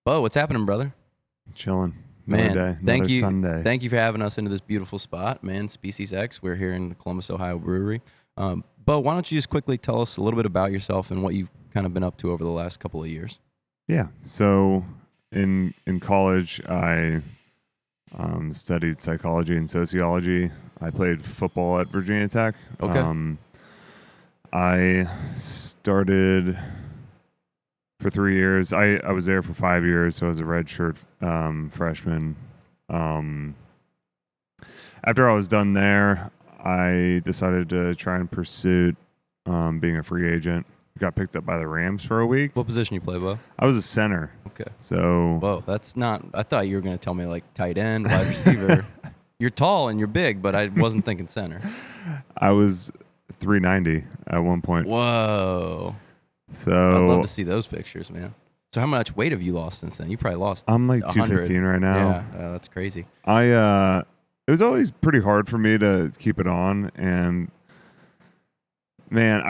Beau, what's happening, brother? Chilling. Man, Another day. thank Another you. Sunday. Thank you for having us into this beautiful spot, man. Species X. We're here in the Columbus, Ohio brewery. Beau, why don't you just quickly tell us a little bit about yourself and what you've kind of been up to over the last couple of years? Yeah. So in college, I studied psychology and sociology. I played football at Virginia Tech. Okay. I started for 3 years. I was there for 5 years, so I was a redshirt freshman. After I was done there, I decided to try and pursue being a free agent. Got picked up by the Rams for a week. What position you play, Beau? I was a center. Okay. So Whoa, that's not. I thought you were going to tell me like tight end, wide receiver. You're tall and you're big, but I wasn't thinking center. I was 390 at one point. Whoa. So I'd love to see those pictures, man. So how much weight have you lost since then? You probably lost. I'm like 100. 215 right now. Yeah, that's crazy. It was always pretty hard for me to keep it on, and man,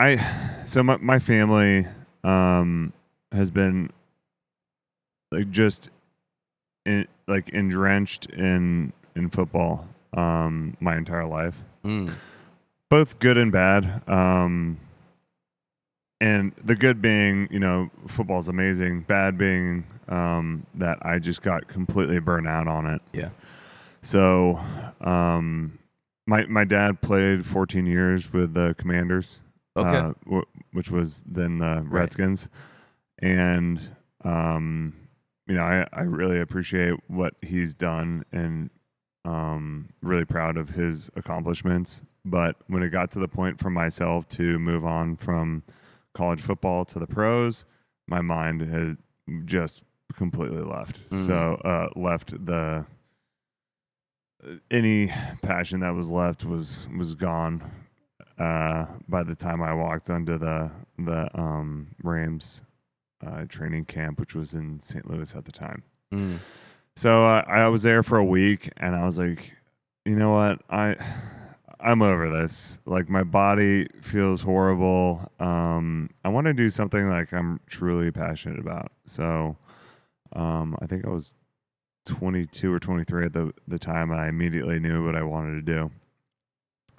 my family has been like just drenched in football my entire life. Both good and bad. And the good being, football's amazing. Bad being that I just got completely burnt out on it. Yeah. So my dad played 14 years with the Commanders. Okay. Which was then the Redskins. And, I really appreciate what he's done and really proud of his accomplishments. But when it got to the point for myself to move on from college football to the pros, my mind had just completely left. So left any passion that was left was gone by the time I walked onto the Rams training camp, which was in St. Louis at the time. So I was there for a week, and I was like, you know what, I'm over this. Like, my body feels horrible. I want to do something like I'm truly passionate about. So I think I was 22 or 23 at the time, and I immediately knew what I wanted to do.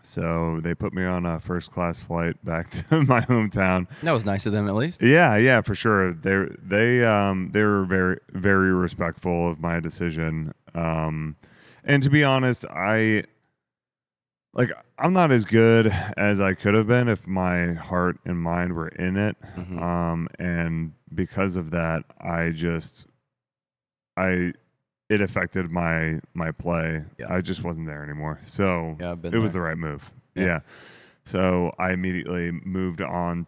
So they put me on a first-class flight back to my hometown. That was nice of them, at least. Yeah, for sure. They were very, very respectful of my decision. And to be honest, I'm not as good as I could have been if my heart and mind were in it. And because of that, it affected my play. Yeah. I just wasn't there anymore. So it was the right move. Yeah. So I immediately moved on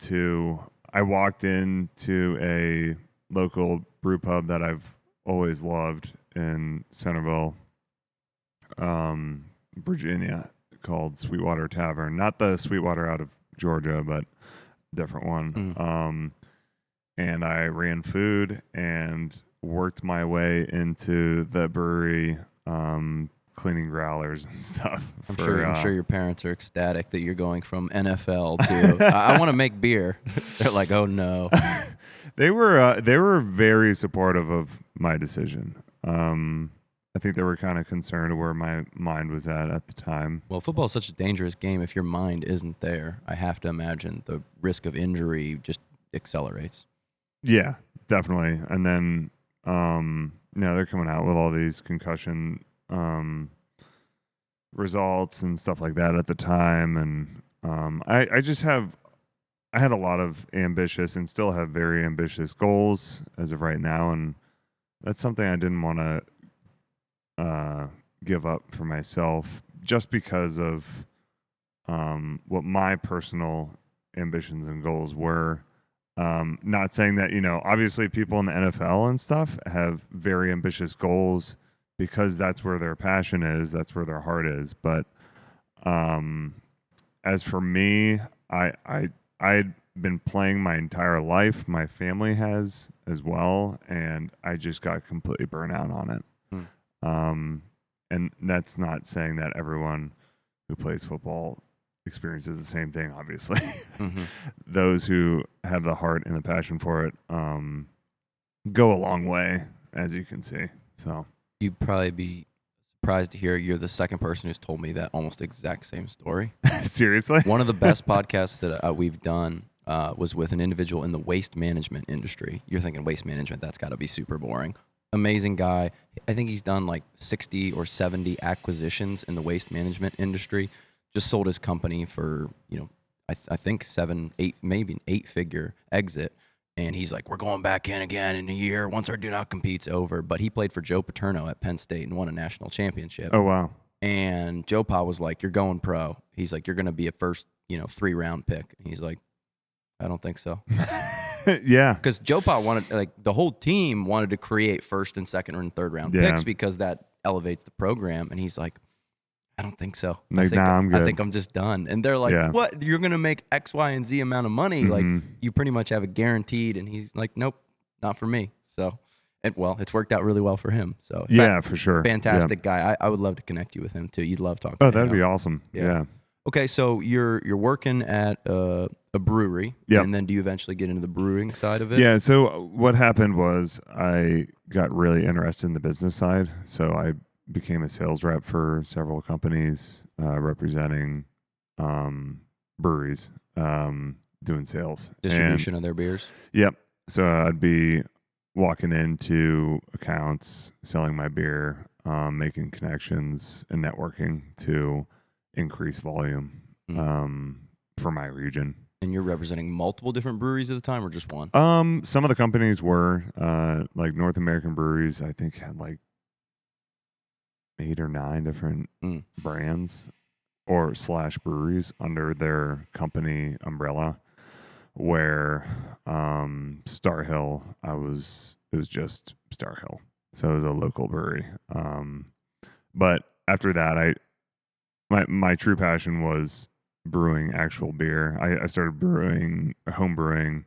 I walked into a local brew pub that I've always loved in Centerville, Virginia, called Sweetwater Tavern. Not the Sweetwater out of Georgia, but a different one. And I ran food and worked my way into the brewery, cleaning growlers and stuff. I'm sure your parents are ecstatic that you're going from NFL to I want to make beer. They're like, oh no. They were very supportive of my decision. I think they were kind of concerned where my mind was at the time. Well, football is such a dangerous game. If your mind isn't there, I have to imagine the risk of injury just accelerates. Yeah, definitely. And then they're coming out with all these concussion results and stuff like that at the time, and I had a lot of ambitious and still have very ambitious goals as of right now, and that's something I didn't want to give up for myself just because of what my personal ambitions and goals were. Not saying that, obviously people in the NFL and stuff have very ambitious goals because that's where their passion is, that's where their heart is. But as for me, I'd been playing my entire life. My family has as well, and I just got completely burnt out on it. And that's not saying that everyone who plays football experiences the same thing, obviously. Mm-hmm. Those who have the heart and the passion for it go a long way, as you can see. So You'd probably be surprised to hear you're the second person who's told me that almost exact same story. seriously, One of the best podcasts that we've done was with an individual in the waste management industry. You're thinking waste management, that's got to be super boring. Amazing guy. I think he's done like 60 or 70 acquisitions in the waste management industry. Just sold his company for, I think 7, 8, maybe an 8-figure exit. And he's like, we're going back in again in a year once our do not compete's over. But he played for Joe Paterno at Penn State and won a national championship. oh wow, And Joe Pa was like, you're going pro. He's like, you're going to be a first, 3-round pick. And he's like, I don't think so. yeah, Because Joe Pa wanted, like, the whole team wanted to create first and second and third round Yeah. picks because that elevates the program. And he's like, I don't think so. Like, I'm good. I think I'm just done. And they're like, Yeah. what? You're going to make X, Y, and Z amount of money. Like, Mhm. you pretty much have it guaranteed. And he's like, nope, not for me. So, it's worked out really well for him. So, Yeah, for sure. fantastic guy. I would love to connect you with him too. You'd love talking. Oh, to him. that'd be awesome. Yeah. Okay, so you're working at a brewery, Yep. and then do you eventually get into the brewing side of it? Yeah. So what happened was I got really interested in the business side. So I became a sales rep for several companies representing breweries, doing sales. Distribution of their beers. Yep. So I'd be walking into accounts, selling my beer, making connections and networking to increase volume for my region. And you're representing multiple different breweries at the time, or just one? Some of the companies were like North American breweries, I think had like 8 or 9 different brands or / breweries under their company umbrella. Where Star Hill, it was just Star Hill, so it was a local brewery. But after that, my true passion was brewing actual beer. I started home brewing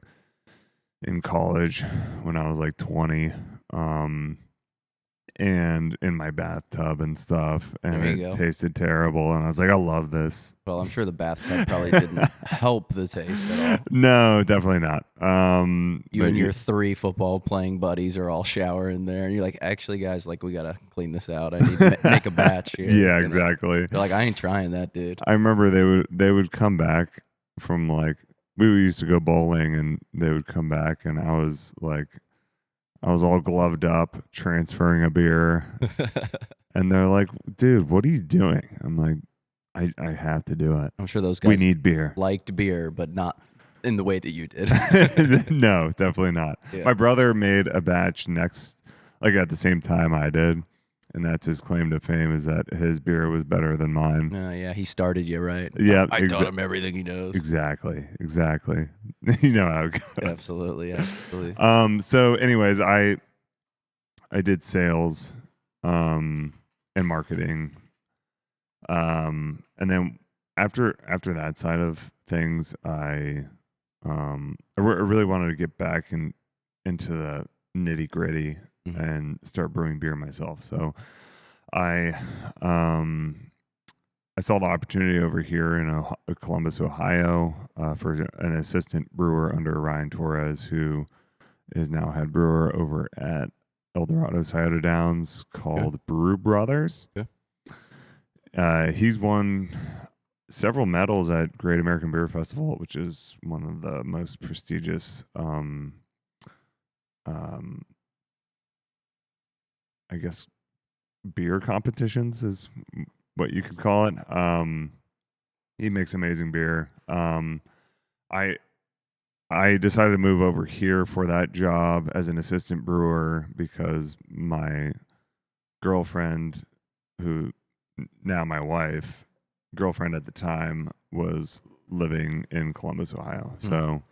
in college when I was like 20. And in my bathtub and stuff, and There you it go. tasted terrible. And I was like, I love this. Well, I'm sure the bathtub probably didn't help the taste at all. No, definitely not. You but and your 3 football playing buddies are all showering there, and you're like, actually, guys, like, we gotta clean this out. I need to make a batch here. yeah, exactly. They're like, I ain't trying that, dude. I remember they would come back from like we used to go bowling, and they would come back, and I was all gloved up transferring a beer, and they're like, "Dude, what are you doing?" I'm like, "I have to do it. I'm sure those guys We need beer." liked beer, but not in the way that you did. No, definitely not. Yeah. My brother made a batch at the same time I did, and that's his claim to fame is that his beer was better than mine. Yeah, he started you, right? Yeah, I taught him everything he knows. Exactly. You know how it goes. Absolutely. So anyways, I did sales and marketing. And then after that side of things, I really wanted to get back into the nitty-gritty and start brewing beer myself. So I saw the opportunity over here in Columbus, Ohio, for an assistant brewer under Ryan Torres, who is now head brewer over at El Dorado Scioto Downs, called Brew Brothers. Okay. He's won several medals at Great American Beer Festival, which is one of the most prestigious I guess beer competitions is what you could call it. He makes amazing beer. I decided to move over here for that job as an assistant brewer because my girlfriend, who now my wife, girlfriend at the time, was living in Columbus, Ohio. So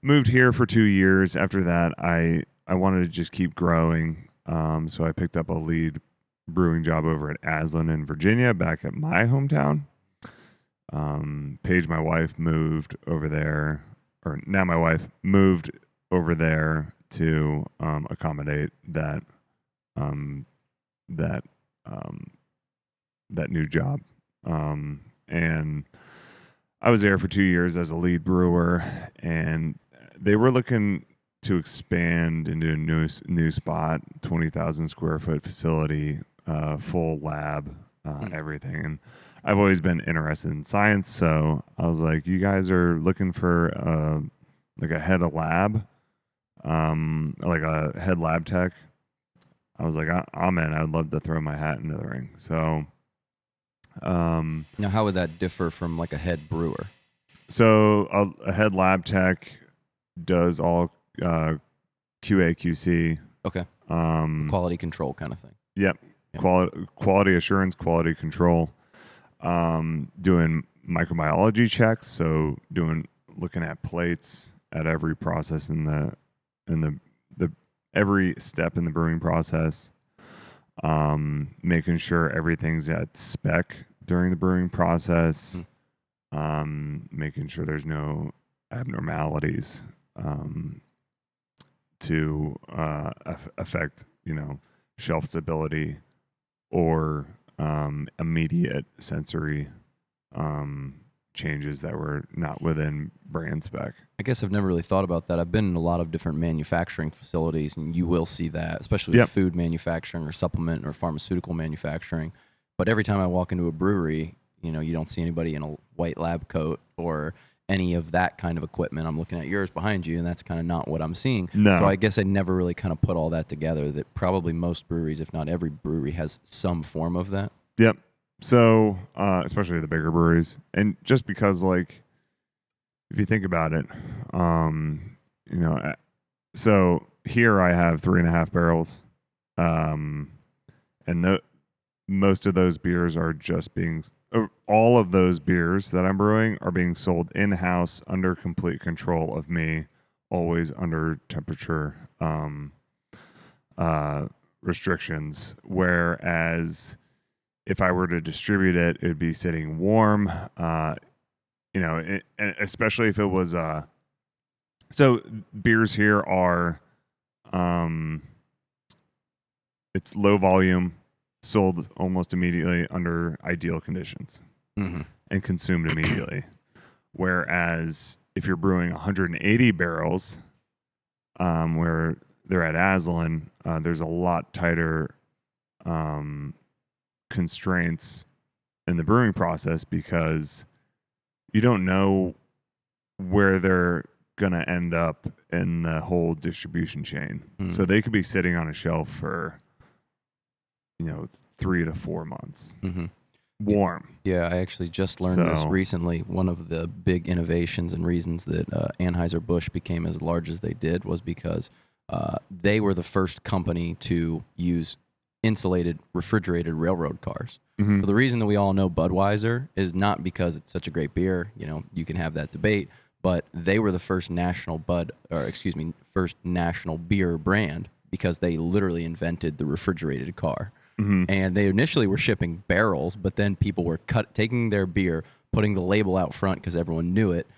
moved here for 2 years. After that, I wanted to just keep growing. So I picked up a lead brewing job over at Aslan in Virginia, back at my hometown. Paige, my wife, moved over there, or now my wife moved over there to accommodate that new job. And I was there for 2 years as a lead brewer, and they were looking to expand into a new spot, 20,000 square foot facility, full lab, everything. And I've always been interested in science, so I was like, "You guys are looking for like a head of lab, like a head lab tech." I was like, "I'm in. I'd love to throw my hat into the ring." So, Now, how would that differ from like a head brewer? a head lab tech does all QA QC. Okay. Quality control kind of thing. Yep. Yep. Quality assurance, quality control. Doing microbiology checks, so looking at plates at every process in the every step in the brewing process. Making sure everything's at spec during the brewing process. Making sure there's no abnormalities to affect, shelf stability or immediate sensory changes that were not within brand spec. I guess I've never really thought about that. I've been in a lot of different manufacturing facilities, and you will see that, especially with food manufacturing or supplement or pharmaceutical manufacturing. But every time I walk into a brewery, you don't see anybody in a white lab coat or any of that kind of equipment. I'm looking at yours behind you, and that's kind of not what I'm seeing. No. So I guess I never really kind of put all that together, that probably most breweries, if not every brewery, has some form of that. Yep. So, especially the bigger breweries. And just because, like, if you think about it, so here I have 3.5 barrels. And most of those beers are just being, all of those beers that I'm brewing are being sold in-house under complete control of me, always under temperature restrictions. Whereas if I were to distribute it, it would be sitting warm, and especially if it was, so beers here are, it's low volume, sold almost immediately under ideal conditions, and consumed immediately. Whereas if you're brewing 180 barrels, where they're at Aslan, there's a lot tighter constraints in the brewing process, because you don't know where they're going to end up in the whole distribution chain. So they could be sitting on a shelf for 3 to 4 months warm. Yeah, I actually just learned this recently. One of the big innovations and reasons that Anheuser-Busch became as large as they did was because they were the first company to use insulated refrigerated railroad cars. So the reason that we all know Budweiser is not because it's such a great beer. You can have that debate, but they were the first national beer brand because they literally invented the refrigerated car. And they initially were shipping barrels, but then people were taking their beer, putting the label out front because everyone knew it,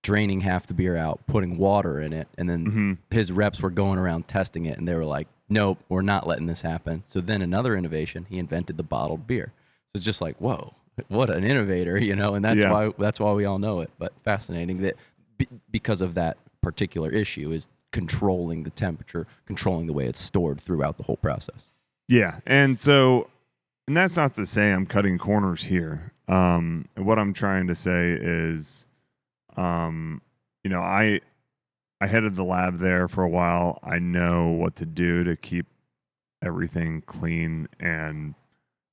draining half the beer out, putting water in it, and then his reps were going around testing it, and they were like, nope, we're not letting this happen. So then another innovation, he invented the bottled beer. So it's just like, whoa, what an innovator, and that's why we all know it. But fascinating that because of that particular issue is controlling the temperature, controlling the way it's stored throughout the whole process. Yeah, and that's not to say I'm cutting corners here. What I'm trying to say is, I headed the lab there for a while. I know what to do to keep everything clean and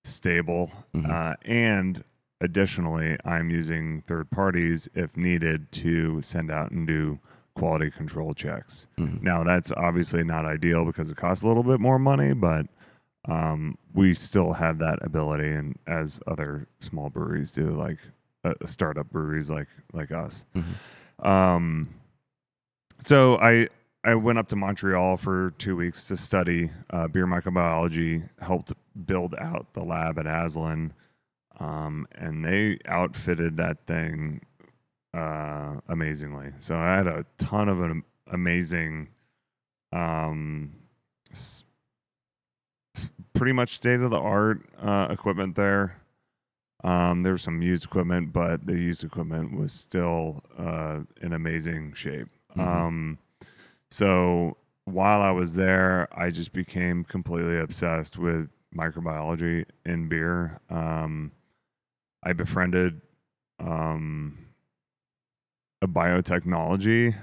stable. And additionally, I'm using third parties if needed to send out and do quality control checks. Now, that's obviously not ideal because it costs a little bit more money, but we still have that ability, and as other small breweries do, like startup breweries like us. So I went up to Montreal for 2 weeks to study beer microbiology, helped build out the lab at Aslan, and they outfitted that thing amazingly. So I had a ton of amazing, pretty much state of the art equipment there. There was some used equipment, but the used equipment was still in amazing shape. So while I was there, I just became completely obsessed with microbiology in beer. I befriended um, a biotechnology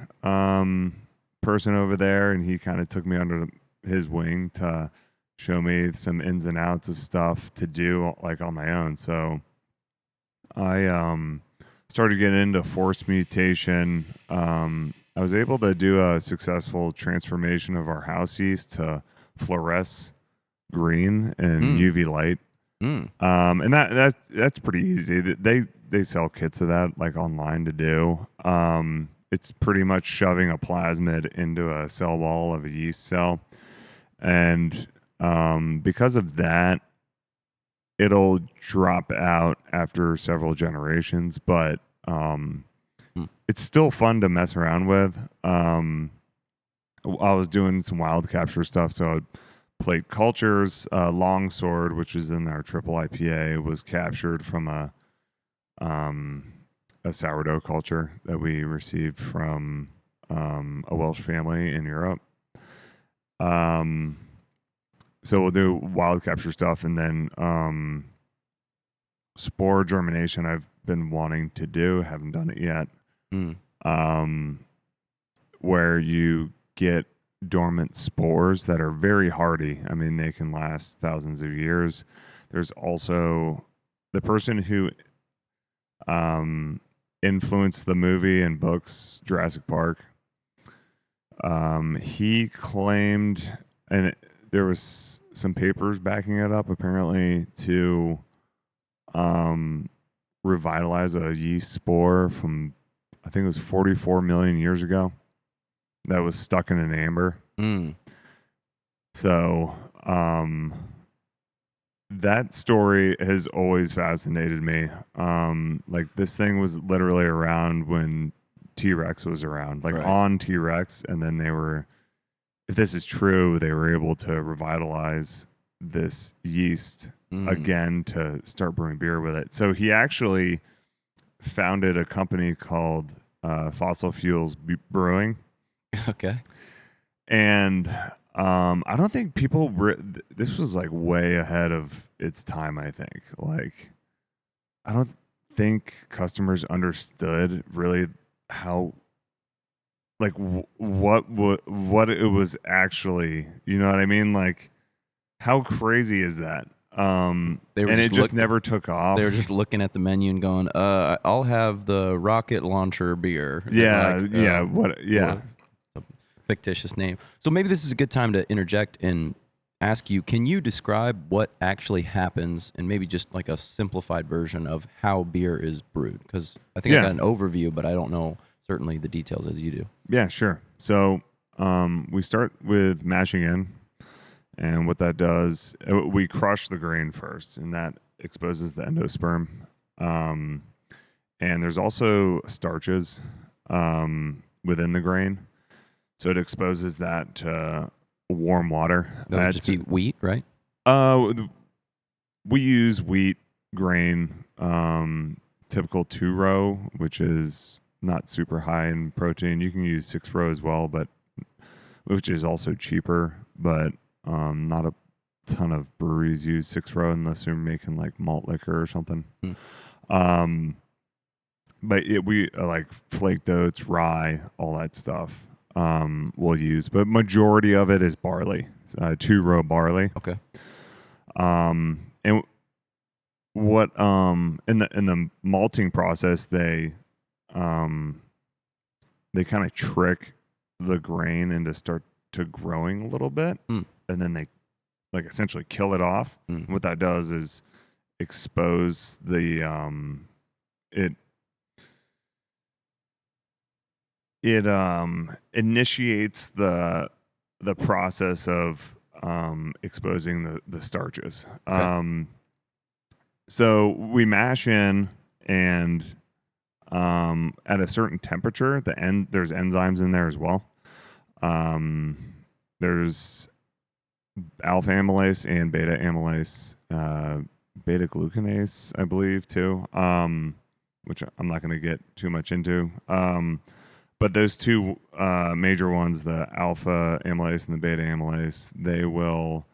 person over there, and he kind of took me under his wing to show me some ins and outs of stuff to do like on my own. So I started getting into force mutation. I was able to do a successful transformation of our house yeast to fluoresce green and UV light. And that's pretty easy. They sell kits of that like online to do. It's pretty much shoving a plasmid into a cell wall of a yeast cell, and because of that, it'll drop out after several generations, but it's still fun to mess around with. I was doing some wild capture stuff, so I'd plate cultures. Longsword, which is in our triple IPA, was captured from a sourdough culture that we received from a Welsh family in Europe. So we'll do wild capture stuff, and then spore germination I've been wanting to do, haven't done it yet. Where you get dormant spores that are very hardy. I mean, they can last thousands of years. There's also the person who influenced the movie and books Jurassic Park. He claimed, and there was some papers backing it up, apparently, to revitalize a yeast spore from, I think it was 44 million years ago, that was stuck in an amber. So that story has always fascinated me. Like, this thing was literally around when T-Rex was around, like on T-Rex, and then they were, if this is true, they were able to revitalize this yeast again to start brewing beer with it. So he actually founded a company called Fossil Fuels Brewing. Okay. And I don't think people this was like way ahead of its time. I think, like, I don't think customers understood really how, like, what it was actually, you know what I mean? Like, how crazy is that? And it just never took off. They were just looking at the menu and going, I'll have the rocket launcher beer. Yeah, like, yeah. A fictitious name. So maybe this is a good time to interject and ask you, can you describe what actually happens and maybe just like a simplified version of how beer is brewed? Because I think I got an overview, but I don't know certainly the details as you do. Yeah, sure. So we start with mashing in. And what that does, we crush the grain first, and that exposes the endosperm. And there's also starches within the grain, so it exposes that to warm water. That would just be wheat, right? We use wheat grain, typical 2-row, which is not super high in protein. You can use 6-row as well, but which is also cheaper, but not a ton of breweries use 6-row unless you're making like malt liquor or something. But we like flaked oats, rye, all that stuff we'll use. But majority of it is barley, 2-row barley. Okay. And what in the malting process, they kind of trick the grain into start to growing a little bit. And then they like essentially kill it off. What that does is expose the it initiates the process of exposing the starches. Okay. So we mash in, and at a certain temperature, there's enzymes in there as well. There's alpha amylase and beta amylase beta glucanase, I believe, too, which I'm not going to get too much into. But those two major ones, the alpha amylase and the beta amylase, they will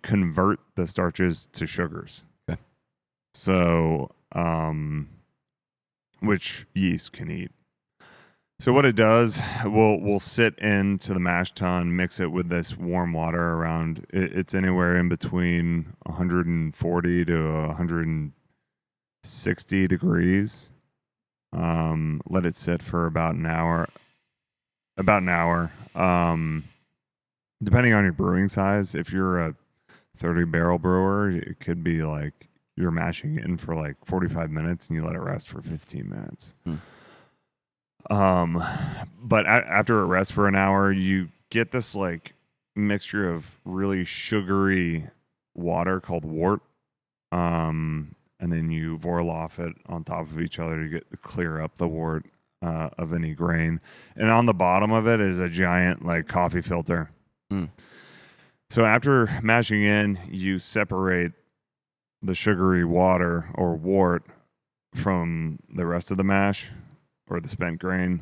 convert the starches to sugars. Okay. So, which yeast can eat. So what it does, we'll sit into the mash tun, mix it with this warm water around. It's anywhere in between 140 to 160 degrees. Let it sit for about an hour. Depending on your brewing size, if you're a 30-barrel brewer, it could be like you're mashing it in for like 45 minutes and you let it rest for 15 minutes. But after it rests for an hour, you get this like mixture of really sugary water called wort. And then you boil off it on top of each other to clear up the wort of any grain. And on the bottom of it is a giant like coffee filter. So after mashing in, you separate the sugary water or wort from the rest of the mash or the spent grain,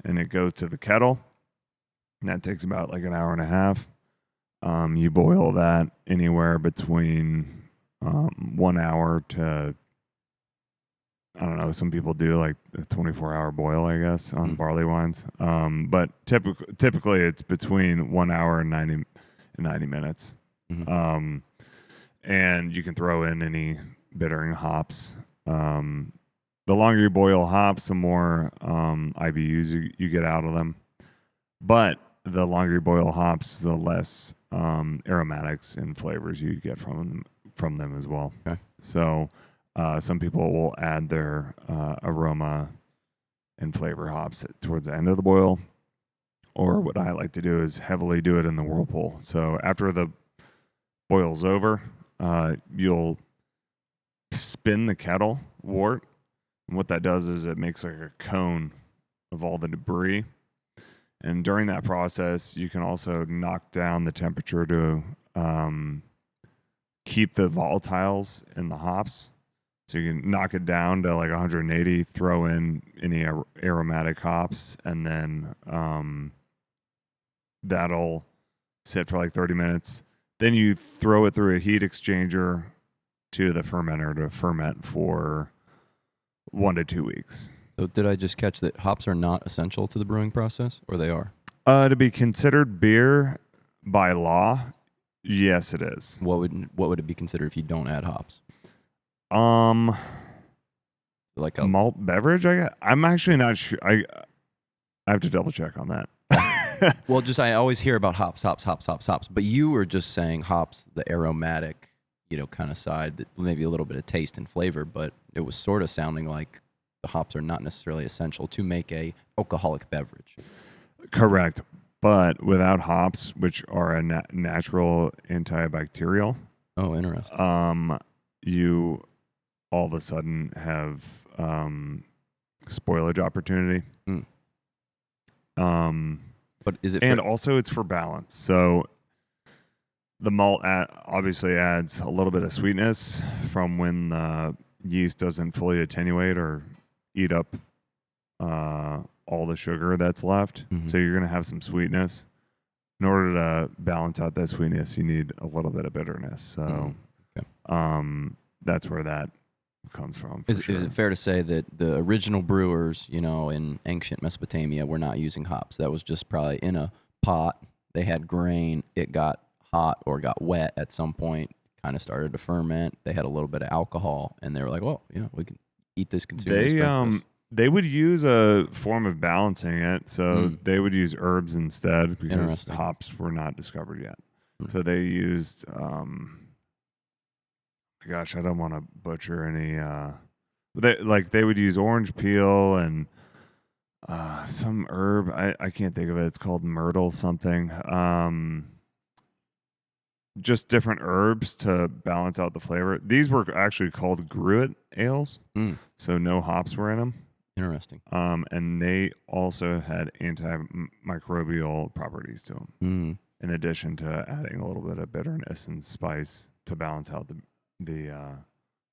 and it goes to the kettle. And that takes about like an hour and a half. You boil that anywhere between 1 hour to, I don't know, some people do like a 24-hour boil, I guess, on barley wines. But typically it's between 1 hour and 90 minutes. And you can throw in any bittering hops. The longer you boil hops, the more IBUs you get out of them. But the longer you boil hops, the less aromatics and flavors you get from them as well. Okay. So some people will add their aroma and flavor hops towards the end of the boil. Or what I like to do is heavily do it in the whirlpool. So after the boil's over, you'll spin the kettle wort. And what that does is it makes like a cone of all the debris. And during that process, you can also knock down the temperature to keep the volatiles in the hops. So you can knock it down to like 180, throw in any aromatic hops, and then that'll sit for like 30 minutes. Then you throw it through a heat exchanger to the fermenter to ferment for 1 to 2 weeks. So did I just catch that hops are not essential to the brewing process, or they are? To be considered beer by law, yes, it is. What would it be considered if you don't add hops? Like a malt beverage. I'm actually not sure. I have to double check on that. Well, I always hear about hops. But you were just saying hops, the aromatic, kind of side, that maybe a little bit of taste and flavor, but it was sort of sounding like the hops are not necessarily essential to make a alcoholic beverage. Correct. But without hops, which are a natural antibacterial. Oh, interesting. You all of a sudden have spoilage opportunity. But is it? And also it's for balance. So the malt obviously adds a little bit of sweetness from when the yeast doesn't fully attenuate or eat up all the sugar that's left. So you're going to have some sweetness. In order to balance out that sweetness, you need a little bit of bitterness. So that's where that comes from. Is it fair to say that the original brewers, in ancient Mesopotamia, were not using hops? That was just probably in a pot. They had grain. It got hot or got wet at some point, kind of started to ferment. They had a little bit of alcohol, and they were like, well, we can eat this, consume this. They would use a form of balancing it. So they would use herbs instead because hops were not discovered yet. So they used, gosh, I don't want to butcher any, they would use orange peel and some herb. I can't think of it. It's called myrtle something. Just different herbs to balance out the flavor. These were actually called gruit ales. So no hops were in them. Interesting. And they also had antimicrobial properties to them, in addition to adding a little bit of bitterness and spice to balance out the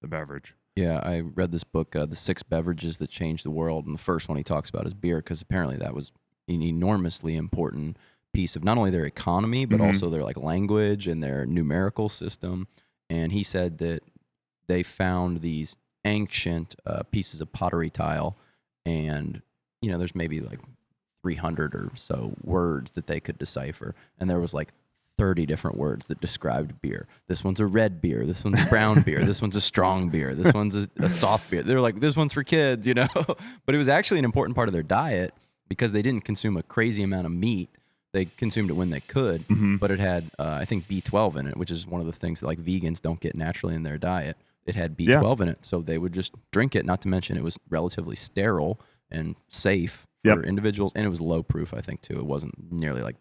beverage. Yeah, I read this book, The Six Beverages That Changed the World, and the first one he talks about is beer, because apparently that was an enormously important piece of not only their economy, but also their like language and their numerical system. And he said that they found these ancient pieces of pottery tile, and there's maybe like 300 or so words that they could decipher, and there was like 30 different words that described beer. This one's a red beer. This one's a brown beer. This one's a strong beer. This one's a soft beer. They're like, this one's for kids, But it was actually an important part of their diet because they didn't consume a crazy amount of meat. They consumed it when they could, but it had, I think, B12 in it, which is one of the things that like vegans don't get naturally in their diet. It had B12 in it, so they would just drink it. Not to mention it was relatively sterile and safe for individuals, and it was low proof, I think, too. It wasn't nearly like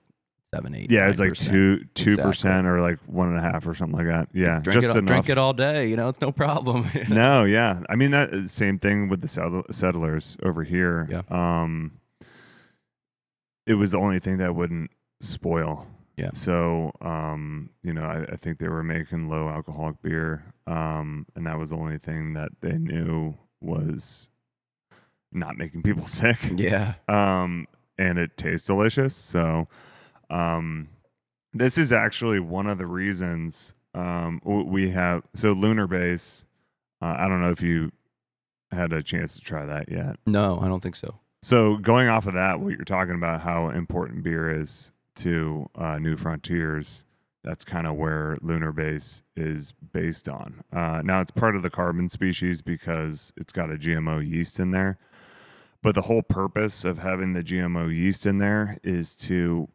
7, 8. Yeah, it's like 2% Exactly. or like 1.5 or something like that. Yeah, Drink it all day. It's no problem. No, yeah. I mean that same thing with the settlers over here. Yeah. It was the only thing that wouldn't spoil. Yeah. So, I think they were making low alcoholic beer, and that was the only thing that they knew was not making people sick. Yeah. And it tastes delicious. So, this is actually one of the reasons we have. So Lunar Base, I don't know if you had a chance to try that yet. No, I don't think so. So going off of that, what you're talking about, how important beer is to New Frontiers, that's kind of where Lunar Base is based on. Now it's part of the carbon species because it's got a GMO yeast in there. But the whole purpose of having the GMO yeast in there is to,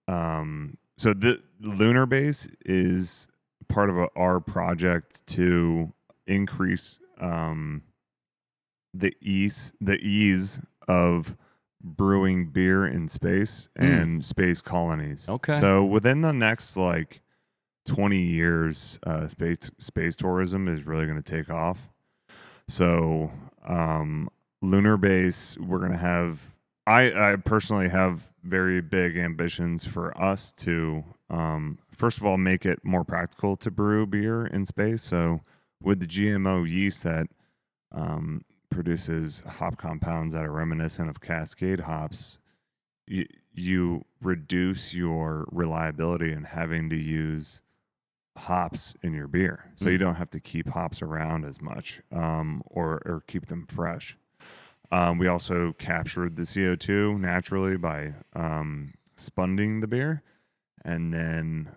so the Lunar Base is part of our project to increase the ease of brewing beer in space and space colonies. Okay. So within the next like 20 years, space tourism is really going to take off. So Lunar Base, we're going to have. I personally have very big ambitions for us to, first of all, make it more practical to brew beer in space. So with the GMO yeast that produces hop compounds that are reminiscent of Cascade hops, you reduce your reliability in having to use hops in your beer. So you don't have to keep hops around as much or keep them fresh. We also captured the CO2 naturally by spunding the beer. And then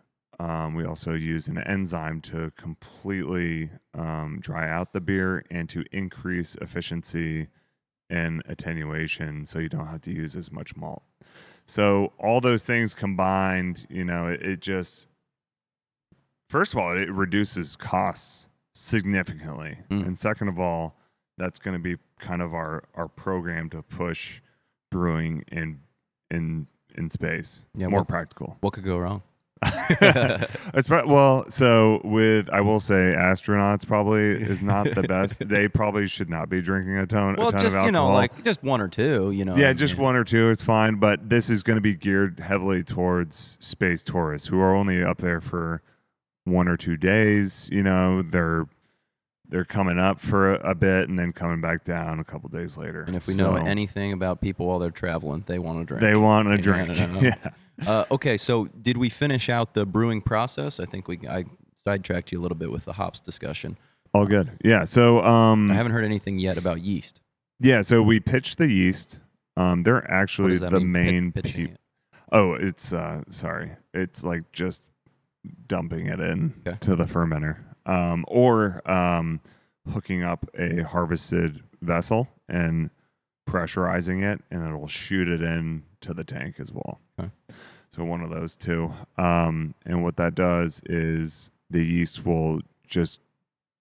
we also use an enzyme to completely dry out the beer and to increase efficiency and attenuation so you don't have to use as much malt. So all those things combined, it just, first of all, it reduces costs significantly. And second of all, that's going to be kind of our program to push brewing in space. Yeah, more practical. What could go wrong? So I will say astronauts probably is not the best. They probably should not be drinking a ton of alcohol. Like just one or two, Yeah, just one or two is fine, but this is going to be geared heavily towards space tourists who are only up there for 1 or 2 days. They're coming up for a bit and then coming back down a couple days later. And if we know anything about people while they're traveling, they want to drink. They want to drink. Yeah. Okay, so did we finish out the brewing process? I think I sidetracked you a little bit with the hops discussion. All good. Yeah. So I haven't heard anything yet about yeast. Yeah. So we pitched the yeast. They're actually the main. Pitching it? Oh, it's sorry. It's like just dumping it in to the fermenter. Or hooking up a harvested vessel and pressurizing it, and it'll shoot it in to the tank as well. Okay. So one of those two. And what that does is the yeast will just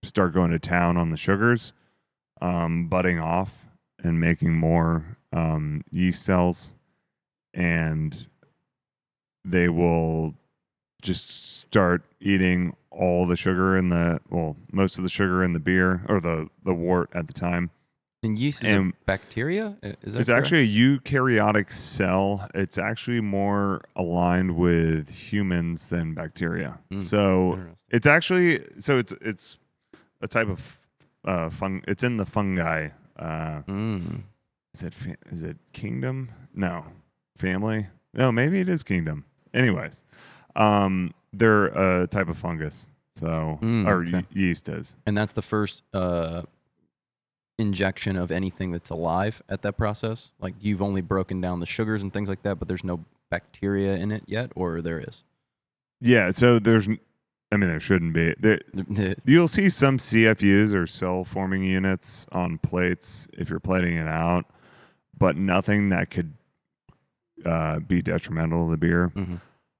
start going to town on the sugars, budding off and making more yeast cells, and they will just start eating all the sugar in most of the sugar in the beer or the wort at the time. And yeast is And a bacteria? Is that it's correct? actually a eukaryotic cell. It's actually more aligned with humans than bacteria. So Interesting. it's a type of It's in the fungi. Is it kingdom? No, family. No, maybe it is kingdom. Anyways, they're a type of fungus. So Okay. yeast is. And that's the first injection of anything that's alive at that process? Like you've only broken down the sugars and things like that, but there's no bacteria in it yet, or there is? Yeah. So there shouldn't be. You'll see some CFUs or cell forming units on plates if you're plating it out, but nothing that could be detrimental to the beer. Mm-hmm.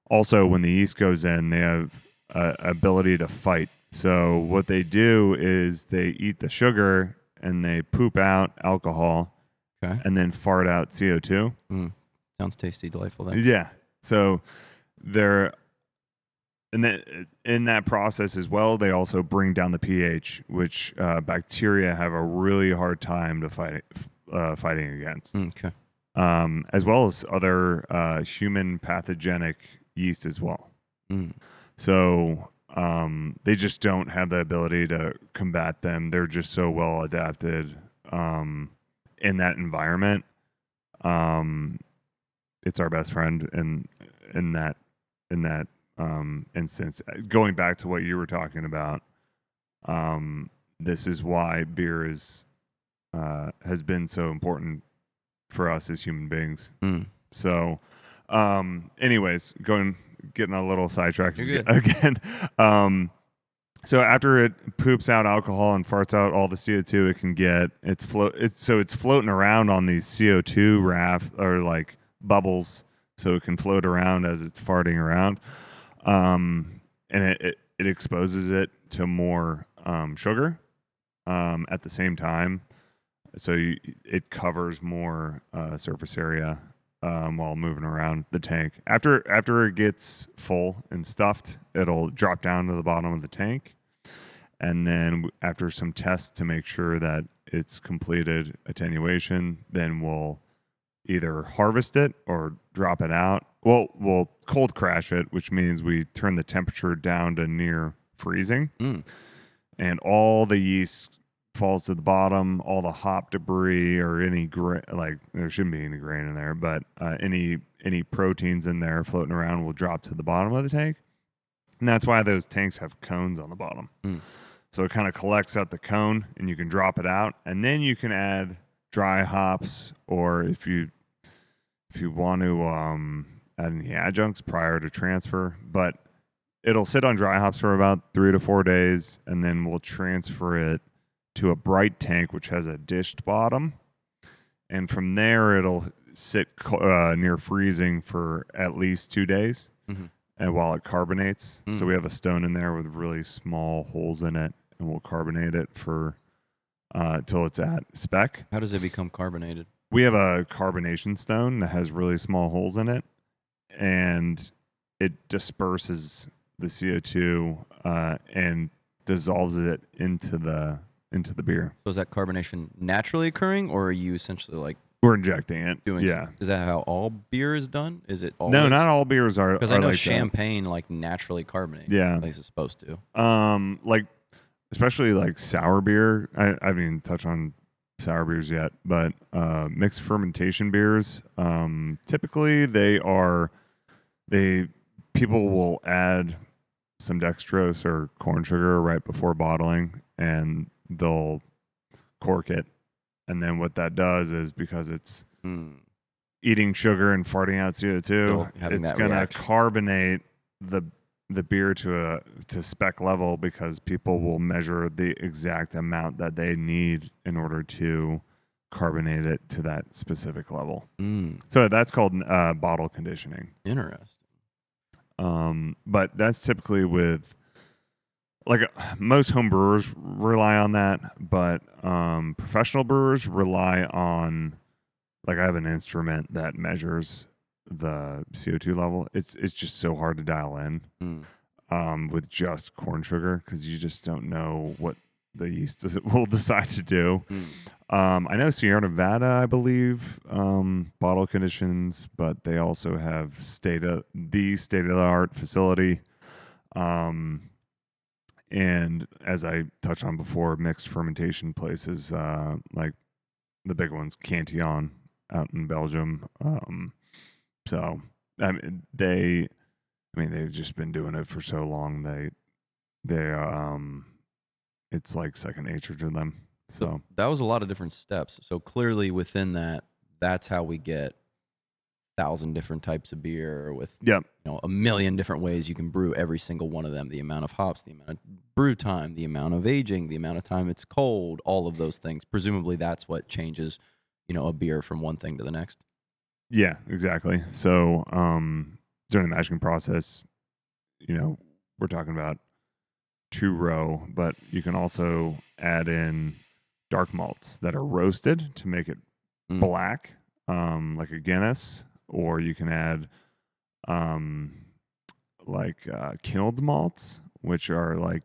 Also, when the yeast goes in, they have ability to fight. So what they do is they eat the sugar and they poop out alcohol Okay. and then fart out CO2. Sounds tasty, delightful. Thanks. Yeah. So they're in that process as well, they also bring down the pH, which bacteria have a really hard time to fighting against. Okay. As well as other human pathogenic yeast as well. So they just don't have the ability to combat them. They're just so well adapted in that environment. It's our best friend in that instance. Going back to what you were talking about, this is why beer has been so important for us as human beings. So, anyways, getting a little sidetracked again. So after it poops out alcohol and farts out all the CO2 it can get, it's floating around on these CO2 raft or like bubbles, so it can float around as it's farting around, and it exposes it to more sugar at the same time. So it covers more surface area while moving around the tank. After it gets full and stuffed, it'll drop down to the bottom of the tank. And then after some tests to make sure that it's completed attenuation, then we'll either harvest it or drop it out. Well, we'll cold crash it, which means we turn the temperature down to near freezing. And all the yeast falls to the bottom, all the hop debris or any there shouldn't be any grain in there, but any proteins in there floating around will drop to the bottom of the tank. And that's why those tanks have cones on the bottom. So it kind of collects at the cone and you can drop it out, and then you can add dry hops, or if you want to add any adjuncts prior to transfer. But it'll sit on dry hops for about 3 to 4 days, and then we'll transfer it to a bright tank which has a dished bottom, and from there it'll sit near freezing for at least 2 days, and while it carbonates. So we have a stone in there with really small holes in it, and we'll carbonate it for till it's at spec. How does it become carbonated? We have a carbonation stone that has really small holes in it, and it disperses the CO2 and dissolves it into the beer. So is that carbonation naturally occurring, or are you essentially like We're injecting it. doing? Yeah. Is that how all beer is done? Is it always? No, not all beers are. Because I know like champagne like naturally carbonates. Yeah. At least it's supposed to. Like especially like sour beer. I haven't even touched on sour beers yet, but mixed fermentation beers. Typically, people will add some dextrose or corn sugar right before bottling, and they'll cork it. And then what that does is, because it's eating sugar and farting out CO2, it's going to carbonate the beer to spec level, because people will measure the exact amount that they need in order to carbonate it to that specific level. So that's called bottle conditioning. Interesting. But that's typically with, like, most home brewers rely on that, but professional brewers rely on, like, I have an instrument that measures the CO2 level. It's just so hard to dial in with just corn sugar, because you just don't know what the yeast will decide to do. Mm. I know Sierra Nevada, I believe, bottle conditions, but they also have state of the art facility. And as I touched on before, mixed fermentation places like the big ones, Cantillon out in Belgium. So I mean, they've just been doing it for so long. It's like second nature to them. So that was a lot of different steps. So clearly within that, that's how we get 1,000 different types of beer with yeah, a million different ways you can brew every single one of them. The amount of hops, the amount of brew time, the amount of aging, the amount of time it's cold, all of those things. Presumably that's what changes, a beer from one thing to the next. yeah, exactly. So during the mashing process, we're talking about 2-row, but you can also add in dark malts that are roasted to make it black, like a Guinness, or you can add killed malts, which are like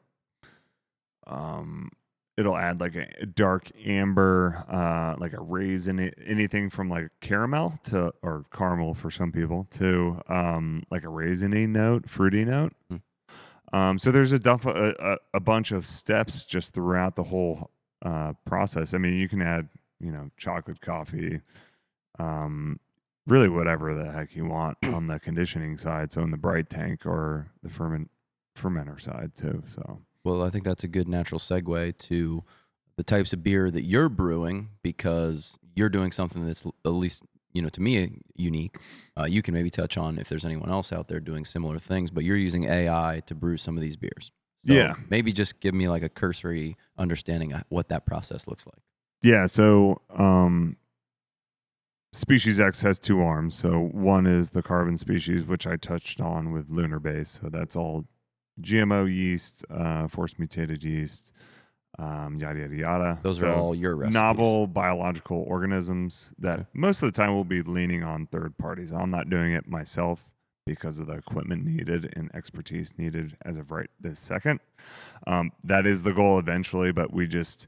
it'll add like a dark amber, like a raisin, anything from like caramel to, or caramel for some people, to like a raisiny note, fruity note. So there's a bunch of steps just throughout the whole process. I mean, you can add, chocolate coffee, really whatever the heck you want on the conditioning side. So in the bright tank or the fermenter side too. So. Well, I think that's a good natural segue to the types of beer that you're brewing, because you're doing something that's at least, to me, unique. You can maybe touch on if there's anyone else out there doing similar things, but you're using AI to brew some of these beers. So yeah. Maybe just give me like a cursory understanding of what that process looks like. Yeah. So, Species X has 2 arms. So one is the carbon species, which I touched on with Lunar Base. So that's all GMO yeast, force mutated yeast, yada, yada, yada. Those are all your recipes. Novel biological organisms that most of the time we'll be leaning on third parties. I'm not doing it myself because of the equipment needed and expertise needed as of right this second. That is the goal eventually, but it's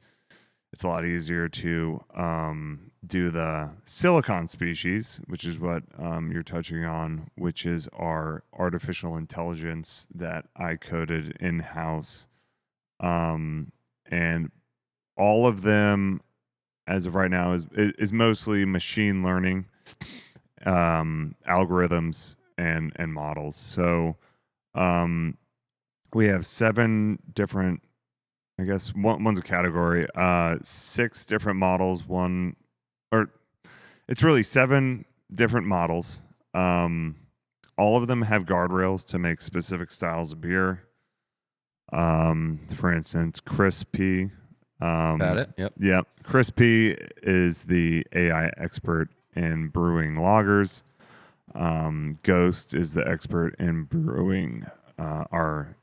a lot easier to do the silicon species, which is what you're touching on, which is our artificial intelligence that I coded in-house. And all of them, as of right now, is mostly machine learning algorithms and models. So we have 7 different, I guess one's a category, 6 different models, it's really 7 different models. All of them have guardrails to make specific styles of beer. For instance, Crispy. Got it? Yep. Yep. Crispy is the AI expert in brewing lagers. Ghost is the expert in brewing our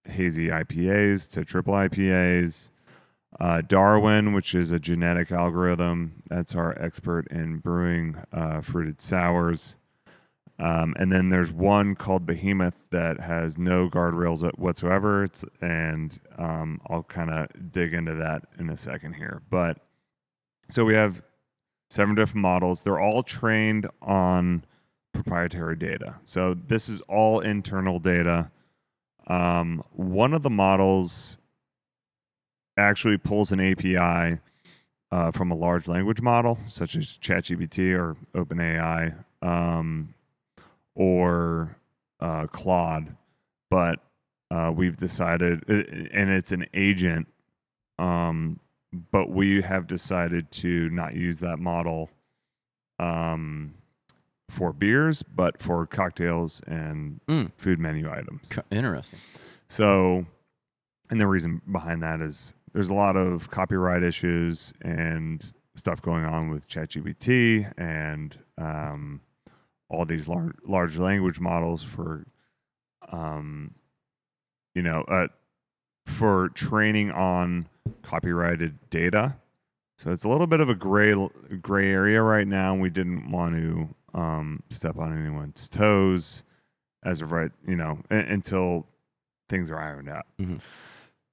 hazy IPAs to triple IPAs. Darwin, which is a genetic algorithm, that's our expert in brewing fruited sours. And then there's one called Behemoth that has no guardrails whatsoever. I'll kind of dig into that in a second here. But so we have 7 different models. They're all trained on proprietary data. So this is all internal data. One of the models actually pulls an API from a large language model, such as ChatGPT or OpenAI, or Claude. But we've decided, and it's an agent, but we have decided to not use that model for beers, but for cocktails and food menu items. Interesting. So, and the reason behind that is there's a lot of copyright issues and stuff going on with ChatGPT and all these large language models for for training on copyrighted data. So it's a little bit of a gray area right now. We didn't want to step on anyone's toes as of right, until things are ironed out. Mm-hmm.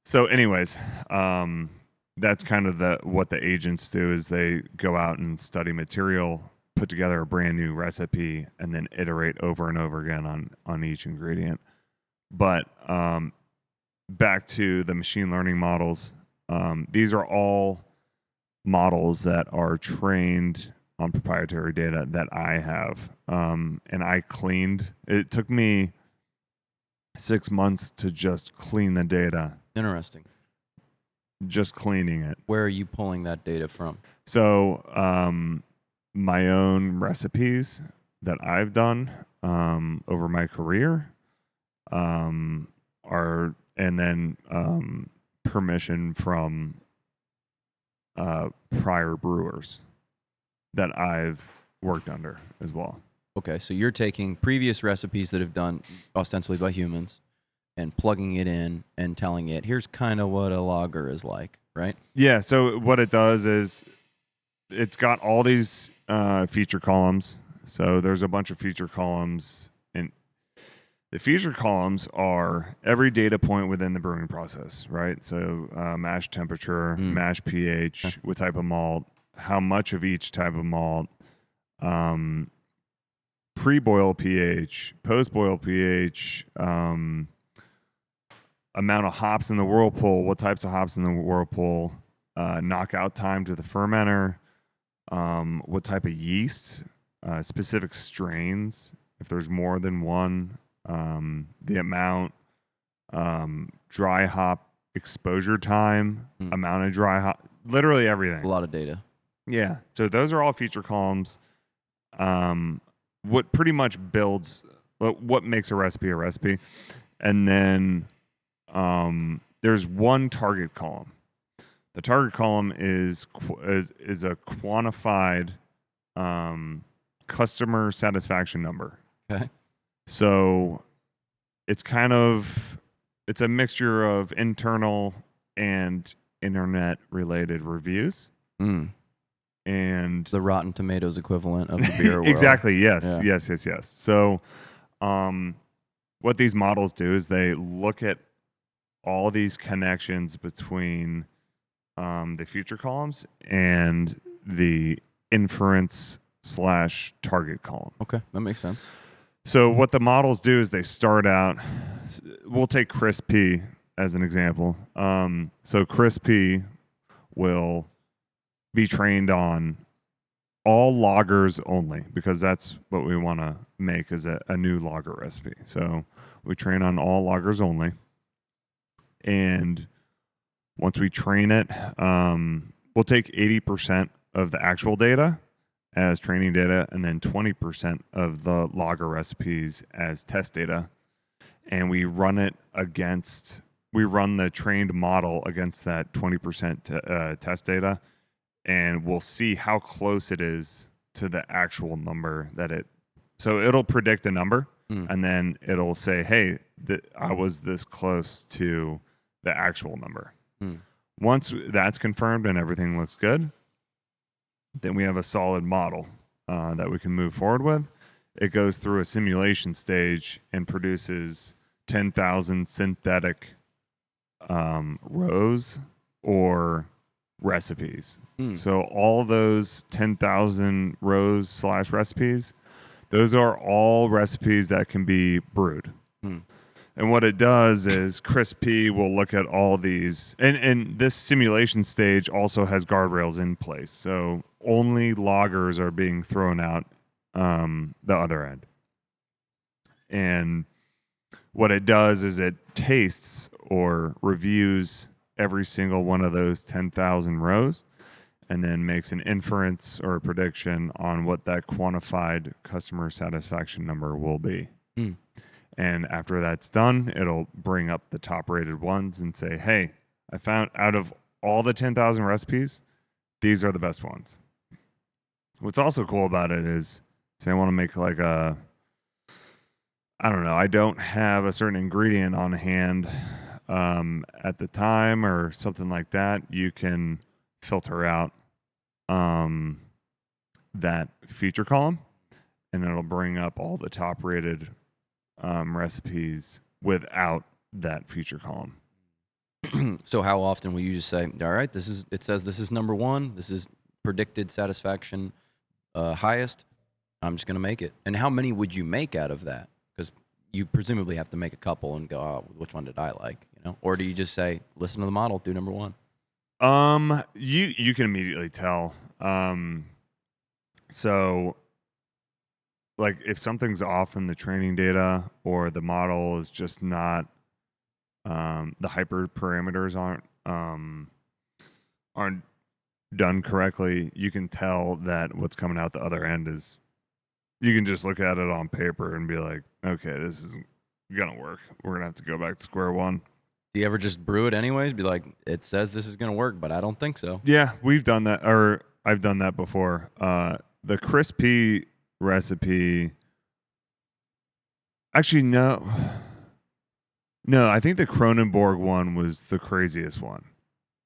So, anyways, that's kind of what the agents do is they go out and study material, put together a brand new recipe, and then iterate over and over again on each ingredient. But back to the machine learning models, these are all models that are trained on proprietary data that I have, and I cleaned. It took me 6 months to just clean the data. Interesting. Just cleaning it. Where are you pulling that data from? So, my own recipes that I've done over my career are, and then permission from prior brewers that I've worked under as well. Okay, so you're taking previous recipes that have done ostensibly by humans and plugging it in and telling it, here's kind of what a lager is like, right? Yeah, so what it does is it's got all these feature columns. So there's a bunch of feature columns, and the feature columns are every data point within the brewing process, right? So mash temperature, mash pH, what type of malt, how much of each type of malt, pre-boil pH, post-boil pH, amount of hops in the whirlpool, what types of hops in the whirlpool, knockout time to the fermenter, what type of yeast, specific strains, if there's more than one, the amount, dry hop exposure time, amount of dry hop, literally everything. A lot of data. Yeah. So those are all feature columns. What pretty much builds what makes a recipe. And then there's one target column. The target column is a quantified customer satisfaction number. Okay. So it's a mixture of internal and internet related reviews. And the Rotten Tomatoes equivalent of the beer world. Exactly. Yes. Yeah. Yes. So what these models do is they look at all these connections between the feature columns and the inference / target column. Okay, that makes sense. So what the models do is they start out, we'll take Chris P as an example. So Chris P will be trained on all lagers only, because that's what we want to make as a new lager recipe. So we train on all lagers only. And once we train it, we'll take 80% of the actual data as training data, and then 20% of the lager recipes as test data. And we run the trained model against that 20% test data, and we'll see how close it is to the actual number so it'll predict a number, and then it'll say, hey, I was this close to the actual number. Once that's confirmed and everything looks good, then we have a solid model that we can move forward with. It goes through a simulation stage and produces 10,000 synthetic rows or recipes. So all those 10,000 rows / recipes, those are all recipes that can be brewed. And what it does is Chris P will look at all these, and this simulation stage also has guardrails in place. So only lagers are being thrown out the other end. And what it does is it tastes or reviews every single one of those 10,000 rows, and then makes an inference or a prediction on what that quantified customer satisfaction number will be. And after that's done, it'll bring up the top rated ones and say, hey, I found out of all the 10,000 recipes, these are the best ones. What's also cool about it is, say I want to make like I don't have a certain ingredient on hand at the time or something like that, you can filter out that feature column, and it'll bring up all the top rated recipes without that feature column. So how often will you just say, all right, it says this is number one. This is predicted satisfaction highest. I'm just going to make it. And how many would you make out of that? Because you presumably have to make a couple and go, oh, which one did I like? Or do you just say, listen to the model, do number one? You can immediately tell. So like if something's off in the training data or the model is just not the hyper parameters aren't done correctly, you can tell that what's coming out the other end is, you can just look at it on paper and be like, okay, this isn't gonna work. We're gonna have to go back to square one. Do you ever just brew it anyways? Be like, it says this is going to work, but I don't think so. Yeah, we've done that, or I've done that before. The crispy recipe, actually, no, I think the Kronenborg one was the craziest one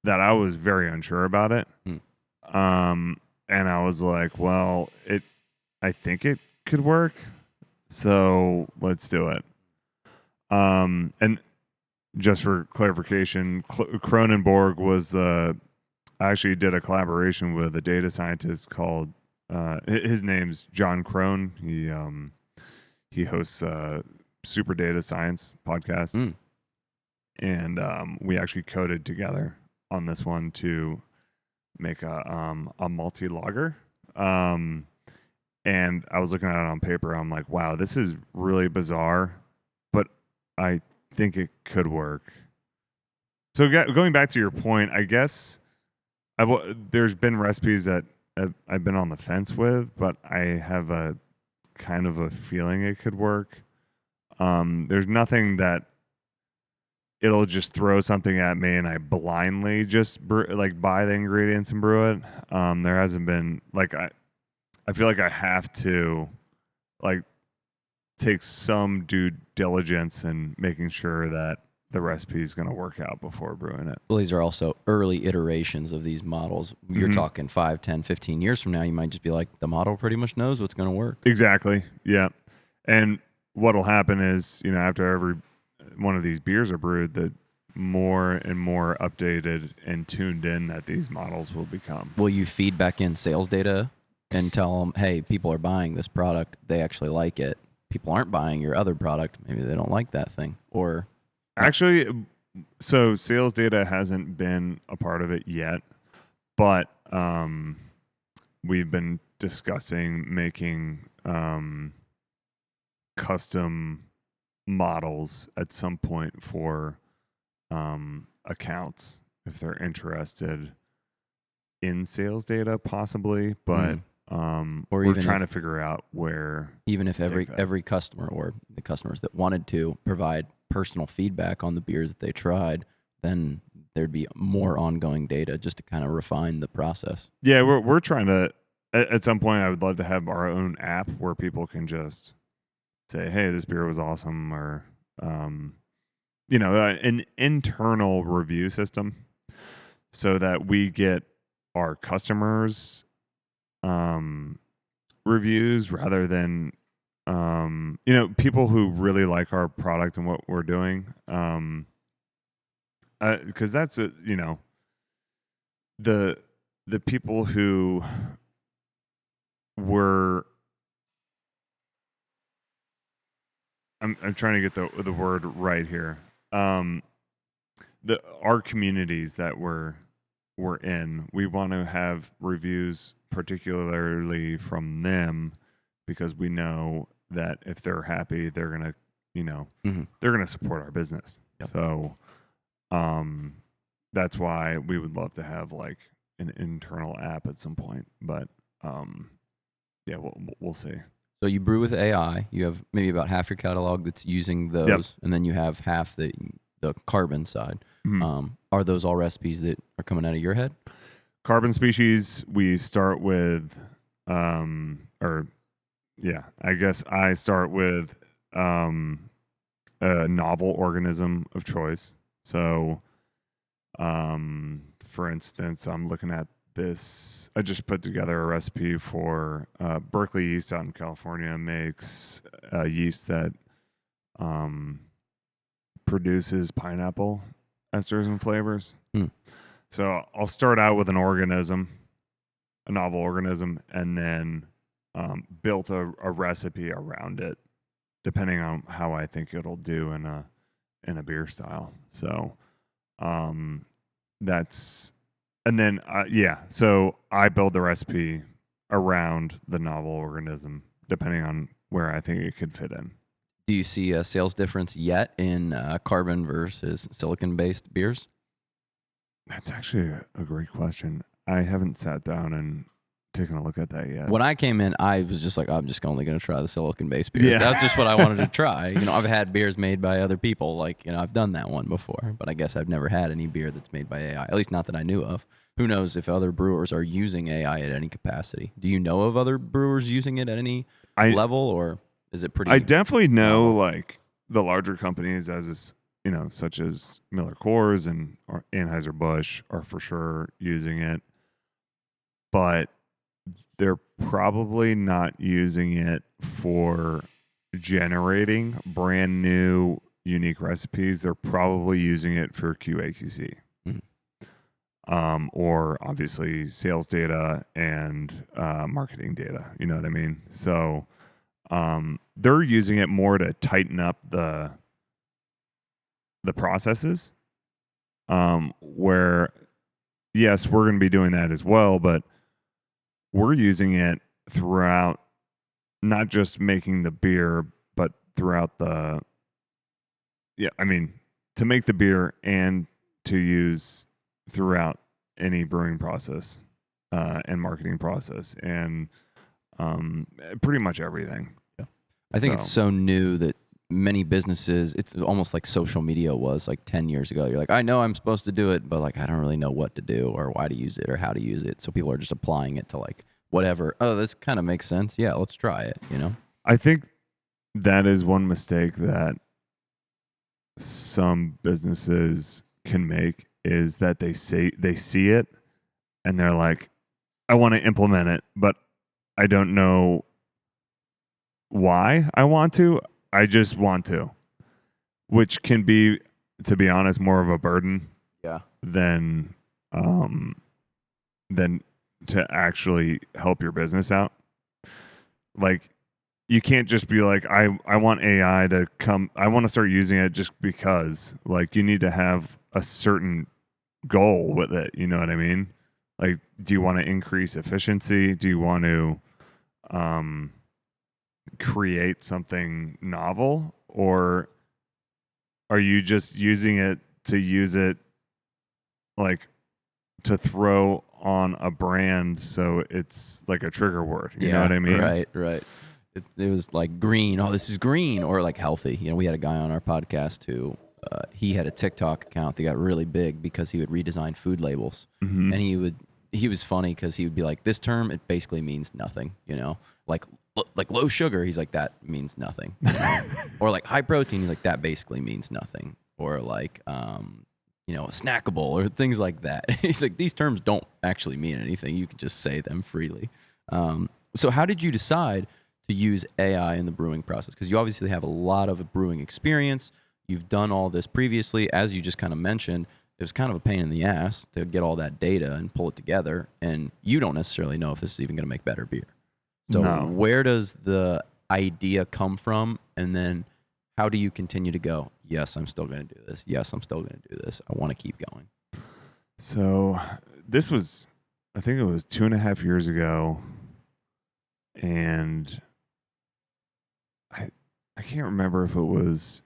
that I was very unsure about it. And I was like, well, I think it could work, so let's do it. And just for clarification, Kronenborg was I actually did a collaboration with a data scientist called his name's John Crone. He hosts a Super Data Science podcast, and we actually coded together on this one to make a multi-logger. And I was looking at it on paper. I'm like, wow, this is really bizarre, but I think it could work. So going back to your point, I guess there's been recipes that I've been on the fence with, but I have a kind of a feeling it could work. There's nothing that it'll just throw something at me and I blindly just buy the ingredients and brew it. There hasn't been I feel like I have to take some due diligence in making sure that the recipe is going to work out before brewing it. Well, these are also early iterations of these models. You're talking 5, 10, 15 years from now, you might just be like, the model pretty much knows what's going to work. Exactly. Yeah. And what'll happen is, after every one of these beers are brewed, the more and more updated and tuned in that these models will become. Will you feed back in sales data and tell them, hey, people are buying this product, they actually like it. People aren't buying your other product, maybe they don't like that thing. Or actually, so sales data hasn't been a part of it yet, but we've been discussing making custom models at some point for accounts if they're interested in sales data, possibly, but or we're trying to figure out where. Even if every customer or the customers that wanted to provide personal feedback on the beers that they tried, then there'd be more ongoing data just to kind of refine the process. Yeah, we're trying to. At some point, I would love to have our own app where people can just say, "Hey, this beer was awesome," or an internal review system, so that we get our customers' reviews rather than people who really like our product and what we're doing, because that's the people who were I'm trying to get the word right here. Our communities that we're in, we want to have reviews particularly from them, because we know that if they're happy, they're gonna they're gonna support our business. Yep. So that's why we would love to have like an internal app at some point, but yeah, we'll see. So you brew with AI. You have maybe about half your catalog that's using those, Yep. and then you have half the carbon side. Are those all recipes that are coming out of your head? Carbon species, we start with, I guess I start with a novel organism of choice. So, for instance, I'm looking at this. I just put together a recipe for Berkeley Yeast out in California. Makes a yeast that produces pineapple esters and flavors. Hmm. So I'll start out with an organism, a novel organism, and then built a recipe around it, depending on how I think it'll do in a beer style. So that's and then so I build the recipe around the novel organism, depending on where I think it could fit in. Do you see a sales difference yet in carbon versus silicon-based beers? That's actually a great question. I haven't sat down and taken a look at that yet. When I came in, I was just like, I'm just only going to try the silicon-based beers. Yeah. That's just what I wanted to try. I've had beers made by other people. Like, I've done that one before, but I guess I've never had any beer that's made by AI, at least not that I knew of. Who knows if other brewers are using AI at any capacity? Do you know of other brewers using it at any level, or is it pretty? I definitely know novel? like the larger companies, such as Miller Coors and Anheuser-Busch, are for sure using it, but they're probably not using it for generating brand new unique recipes. They're probably using it for QA/QC. Or obviously sales data and marketing data. You know what I mean? So they're using it more to tighten up the processes. Where yes, we're going to be doing that as well, but we're using it throughout, not just making the beer, but throughout to make the beer and to use throughout any brewing process and marketing process and pretty much everything. Yeah. I think it's so new that many businesses, it's almost like social media was like 10 years ago. You're like, I know I'm supposed to do it, but like I don't really know what to do or why to use it or how to use it. So people are just applying it to like whatever. Oh, this kind of makes sense. Yeah, let's try it, I think that is one mistake that some businesses can make, is that they see it and they're like, I want to implement it, but I don't know why I want to. I just want to, which can be, to be honest, more of a burden than to actually help your business out. Like, you can't just be like, I want AI to come, I want to start using it just because. Like, you need to have a certain goal with it. You know what I mean? Like, do you want to increase efficiency? Do you want to create something novel? Or are you just using it to use it, like, to throw on a brand so it's like a trigger word? You know what I mean? Right. It was like green. Oh, this is green, or like healthy. We had a guy on our podcast who he had a TikTok account that got really big because he would redesign food labels, Mm-hmm. and he was funny because he would be like, this term, it basically means nothing, like low sugar. He's like, that means nothing, or like high protein. He's like, that basically means nothing, or like snackable or things like that. He's like, these terms don't actually mean anything. You can just say them freely. So how did you decide to use AI in the brewing process? Because you obviously have a lot of brewing experience. You've done all this previously. As you just kind of mentioned, it was kind of a pain in the ass to get all that data and pull it together. And you don't necessarily know if this is even going to make better beer. So where does the idea come from? And then how do you continue to go, yes, I'm still going to do this. Yes, I'm still going to do this. I want to keep going. So this was, I think it was 2.5 years ago. And I can't remember if it was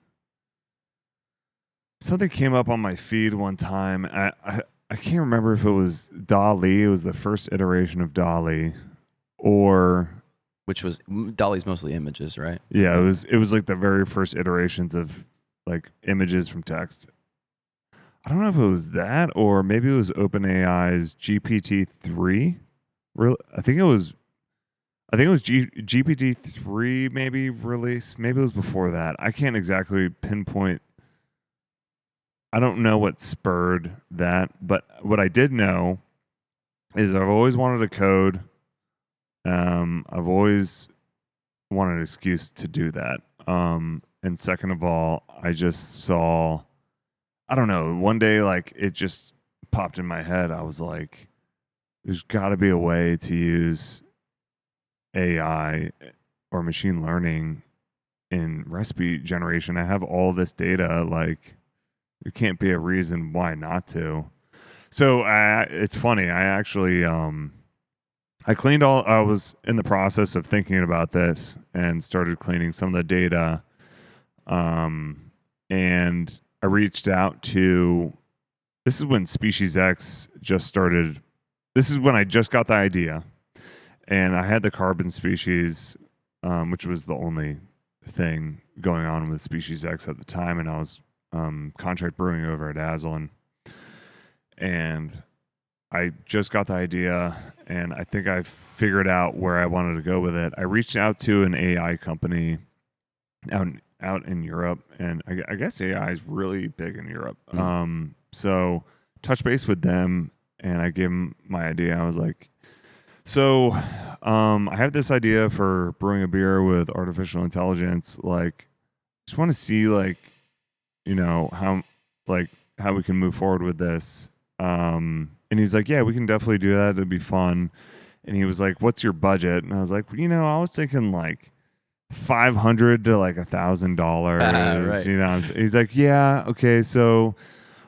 something came up on my feed one time. I can't remember if it was DALL-E. It was the first iteration of DALL-E, or which was DALL-E's mostly images, right? Yeah, it was like the very first iterations of like images from text. I don't know if it was that, or maybe it was OpenAI's GPT-3. Really, I think it was GPT-3 maybe released. Maybe it was before that. I can't exactly pinpoint. I don't know what spurred that, but what I did know is I've always wanted to code. I've always wanted an excuse to do that. And second of all, I just saw, I don't know. One day, like, it just popped in my head. I was like, there's got to be a way to use AI or machine learning in recipe generation. I have all this data. Like, there can't be a reason why not to. So it's funny. I actually I cleaned all. I was in the process of thinking about this and started cleaning some of the data. And I reached out to. This is when Species X just started. This is when I just got the idea, and I had the carbon species, which was the only thing going on with Species X at the time, and I was contract brewing over at Aslan, and I just got the idea, and I think I figured out where I wanted to go with it. I reached out to an AI company out in Europe, and I guess AI is really big in Europe. So touch base with them, and I gave them my idea. I was like, so I have this idea for brewing a beer with artificial intelligence. Like, just want to see, like, how we can move forward with this. And he's like, yeah, we can definitely do that. It'd be fun. And he was like, what's your budget? And I was like, I was thinking like $500 to like $1,000. Right. He's like, yeah, okay, so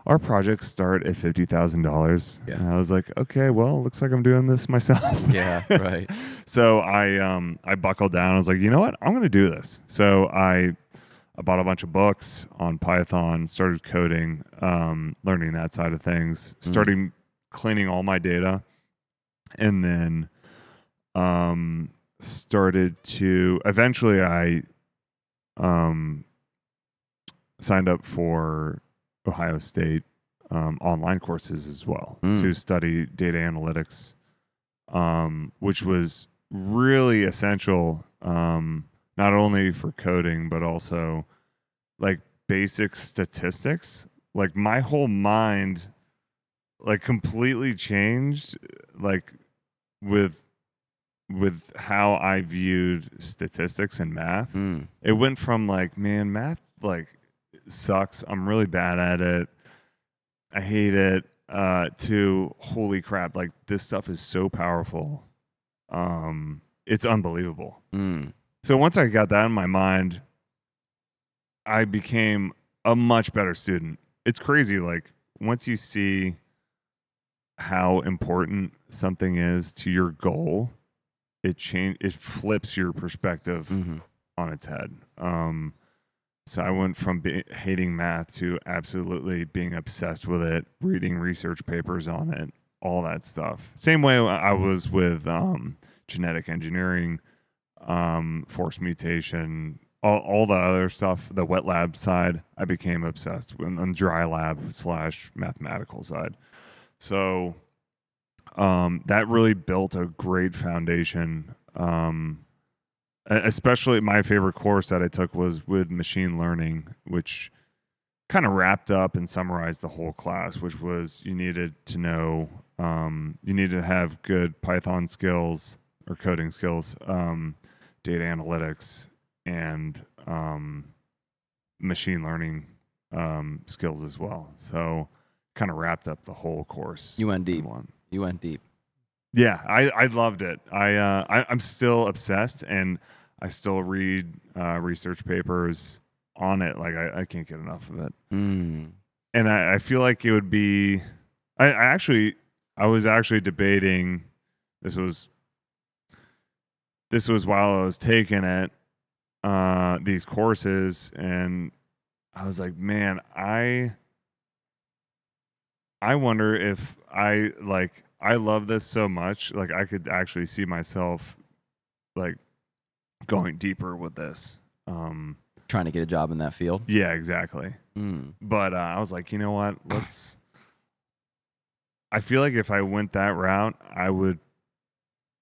our projects start at $50,000. Yeah. And I was like, okay, well, looks like I'm doing this myself. Yeah, right. So I buckled down. I was like, you know what? I'm going to do this. So I bought a bunch of books on Python, started coding, learning that side of things, starting cleaning all my data, and then started to eventually I signed up for Ohio State online courses as well to study data analytics, which was really essential, not only for coding but also like basic statistics. Like, my whole mind like completely changed, like with how I viewed statistics and math. It went from like, man, math like sucks, I'm really bad at it, I hate it, to holy crap, like this stuff is so powerful. It's unbelievable. So once I got that in my mind, I became a much better student. It's crazy, like once you see how important something is to your goal, it flips your perspective on its head. So I went from hating math to absolutely being obsessed with it, reading research papers on it, all that stuff. Same way I was with genetic engineering, force mutation, all the other stuff, the wet lab side, I became obsessed with, on dry lab / mathematical side. So that really built a great foundation. Especially my favorite course that I took was with machine learning, which kind of wrapped up and summarized the whole class, which was you needed to know, you needed to have good Python skills or coding skills, data analytics, and machine learning skills as well. So kind of wrapped up the whole course. You went deep. You went deep. Yeah, I loved it. I'm still obsessed, and I still read research papers on it. Like I can't get enough of it. And I feel like it would be. I was actually debating. This was while I was taking it, these courses, and I was like, man, I wonder if I love this so much, like I could actually see myself like going deeper with this. Trying to get a job in that field. Yeah, exactly. But I was like, you know what? I feel like if I went that route,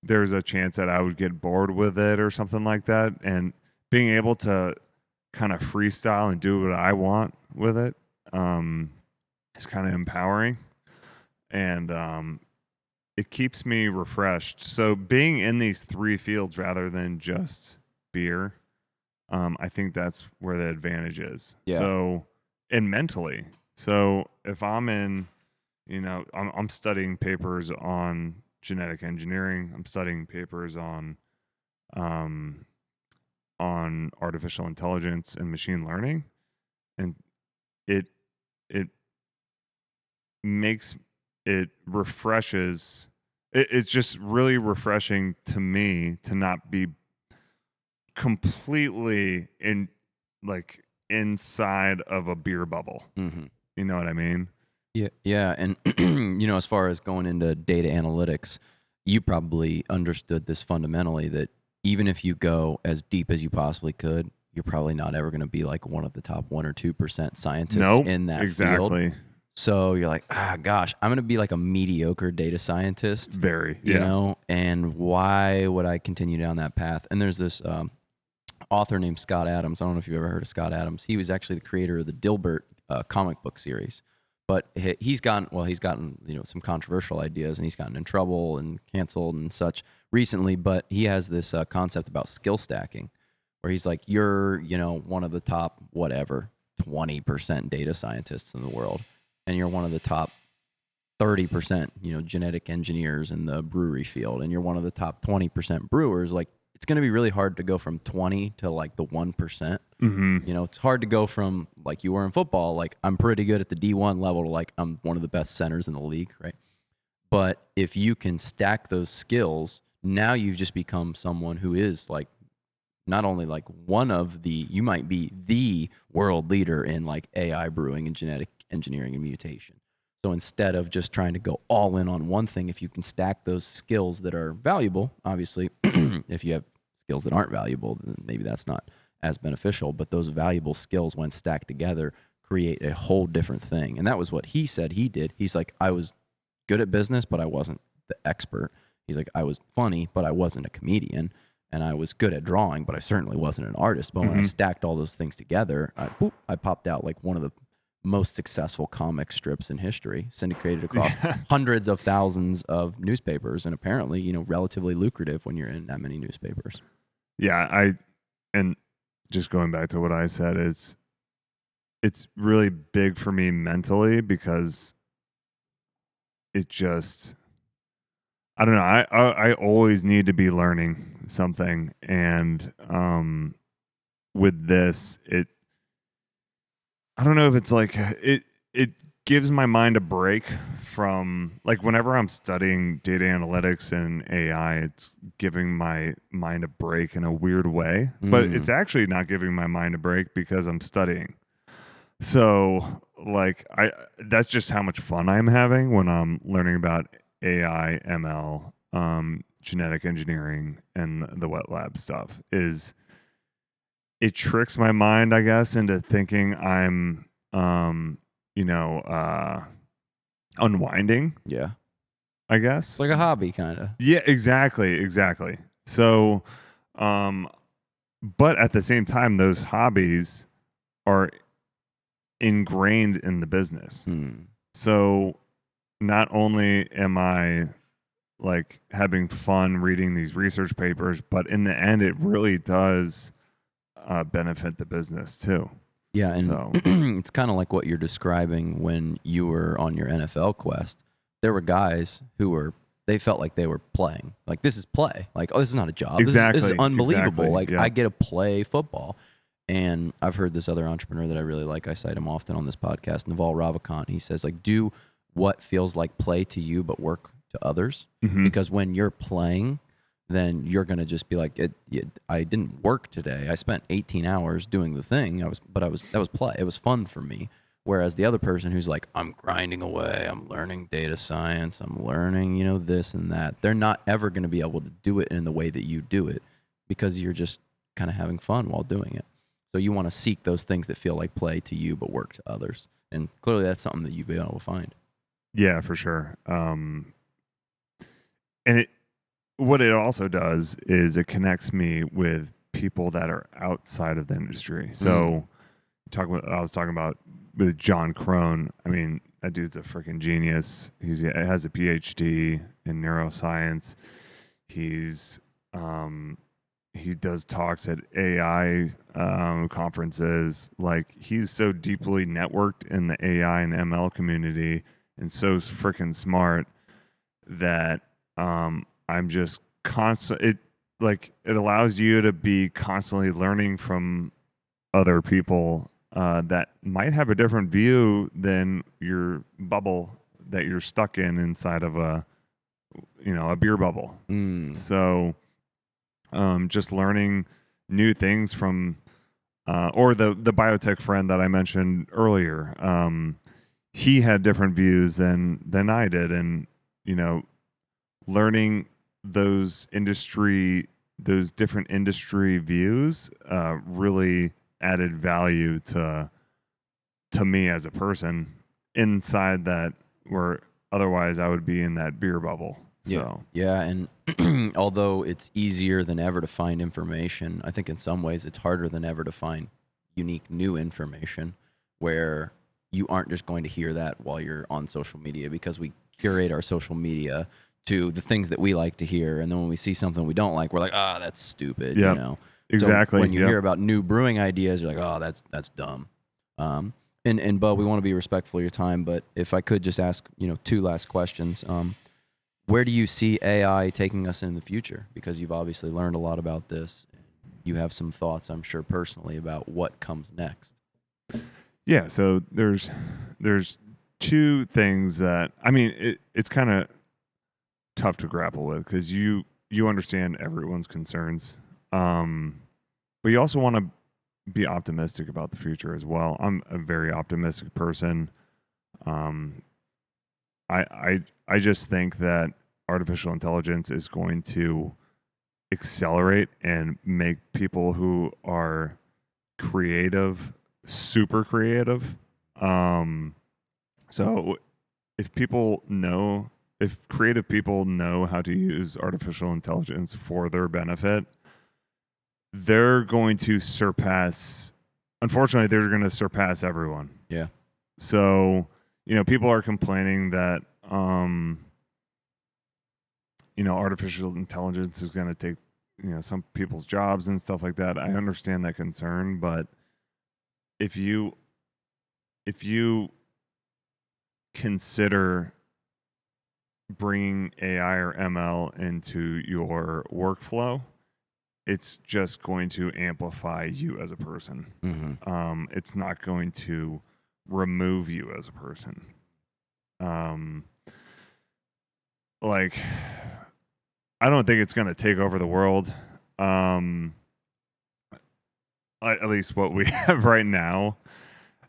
there's a chance that I would get bored with it or something like that. And being able to kind of freestyle and do what I want with it is kind of empowering. And it keeps me refreshed. So being in these three fields rather than just beer, I think that's where the advantage is. Yeah. So, and mentally. So if I'm in, I'm studying papers on genetic engineering. I'm studying papers um, on artificial intelligence and machine learning, and it it makes it refreshes. It's just really refreshing to me to not be completely like inside of a beer bubble. Mm-hmm. You know what I mean? Yeah, and as far as going into data analytics, you probably understood this fundamentally that even if you go as deep as you possibly could, you're probably not ever going to be like one of the top 1 or 2% scientists Nope, in that field. exactly. So you're like, gosh, I'm going to be like a mediocre data scientist, Very, you yeah. know, and why would I continue down that path? And there's this author named Scott Adams. I don't know if you've ever heard of Scott Adams. He was actually the creator of the Dilbert comic book series. But he's gotten some controversial ideas, and he's gotten in trouble and canceled and such recently. But he has this concept about skill stacking, where he's like, you're one of the top 20% data scientists in the world, and you're one of the top 30% genetic engineers in the brewery field, and you're one of the top 20% brewers. Like, it's going to be really hard to go from 20 to like the 1%. Mm-hmm. It's hard to go from like you were in football, like I'm pretty good at the D1 level, to like I'm one of the best centers in the league, right? But if you can stack those skills, now you've just become someone who is like not only like you might be the world leader in like AI brewing and genetic engineering and mutation. So instead of just trying to go all in on one thing, if you can stack those skills that are valuable, obviously, if you have skills that aren't valuable, then maybe that's not as beneficial. But those valuable skills, when stacked together, create a whole different thing. And that was what he said he did. He's like, I was good at business, but I wasn't the expert. He's like, I was funny, but I wasn't a comedian. And I was good at drawing, but I certainly wasn't an artist. But when I stacked all those things together, I popped out like one of the most successful comic strips in history, syndicated across hundreds of thousands of newspapers, and apparently, relatively lucrative when you're in that many newspapers. Yeah, and just going back to what I said, is it's really big for me mentally, because it just, I don't know, I always need to be learning something, and with this, I don't know if it's like it gives my mind a break from, like, whenever I'm studying data analytics and AI, it's giving my mind a break in a weird way. But it's actually not giving my mind a break because I'm studying. So like that's just how much fun I'm having when I'm learning about AI, ML, genetic engineering, and the wet lab stuff. Is it tricks my mind, I guess, into thinking I'm, unwinding, Yeah. I guess. It's like a hobby, kind of. Yeah, exactly. So, but at the same time, those hobbies are ingrained in the business. So not only am I like having fun reading these research papers, but in the end, it really does benefit the business too. Yeah, and So it's kind of like what you're describing when you were on your NFL quest. There were guys who they felt like they were playing. Like, this is play. Like, oh, this is not a job. This is unbelievable. Exactly, Like, yeah. I get to play football. And I've heard this other entrepreneur that I really like. I cite him often on this podcast, Naval Ravikant. He says, like, do what feels like play to you, but work to others. Because when you're playing, then you're going to just be like, I didn't work today. I spent 18 hours doing the thing. That was play. It was fun for me. Whereas the other person who's like, I'm grinding away, I'm learning data science, I'm learning, this and that, they're not ever going to be able to do it in the way that you do it, because you're just kind of having fun while doing it. So you want to seek those things that feel like play to you, but work to others. And clearly that's something that you've been able to find. Yeah, for sure. And what it also does is it connects me with people that are outside of the industry. So I was talking about with John Crone. I mean, that dude's a freaking genius. He has a PhD in neuroscience. He he does talks at AI conferences. Like, he's so deeply networked in the AI and ML community and so freaking smart that I'm just constant. It allows you to be constantly learning from other people that might have a different view than your bubble that you're stuck in inside of a beer bubble. So just learning new things from or the biotech friend that I mentioned earlier. He had different views than I did, and learning those different industry views really added value to me as a person inside that, where otherwise I would be in that beer bubble. So yeah, and although it's easier than ever to find information, I think in some ways it's harder than ever to find unique new information where you aren't just going to hear that while you're on social media, because we curate our social media to the things that we like to hear, and then when we see something we don't like, we're like, that's stupid. Exactly. So when you hear about new brewing ideas, you're like, that's dumb. And Beau, we want to be respectful of your time, but if I could just ask, 2 last questions. Where do you see AI taking us in the future? Because you've obviously learned a lot about this. You have some thoughts, I'm sure, personally about what comes next. Yeah. So there's 2 things that, I mean, it's kind of tough to grapple with, because you understand everyone's concerns, but you also want to be optimistic about the future as well. I'm a very optimistic person. I just think that artificial intelligence is going to accelerate and make people who are creative super creative. So if creative people know how to use artificial intelligence for their benefit, they're going to surpass everyone. Yeah. So, people are complaining that, artificial intelligence is going to take, some people's jobs and stuff like that. I understand that concern, but if you consider bringing AI or ML into your workflow, it's just going to amplify you as a person. Mm-hmm. It's not going to remove you as a person. I don't think it's going to take over the world. At least what we have right now.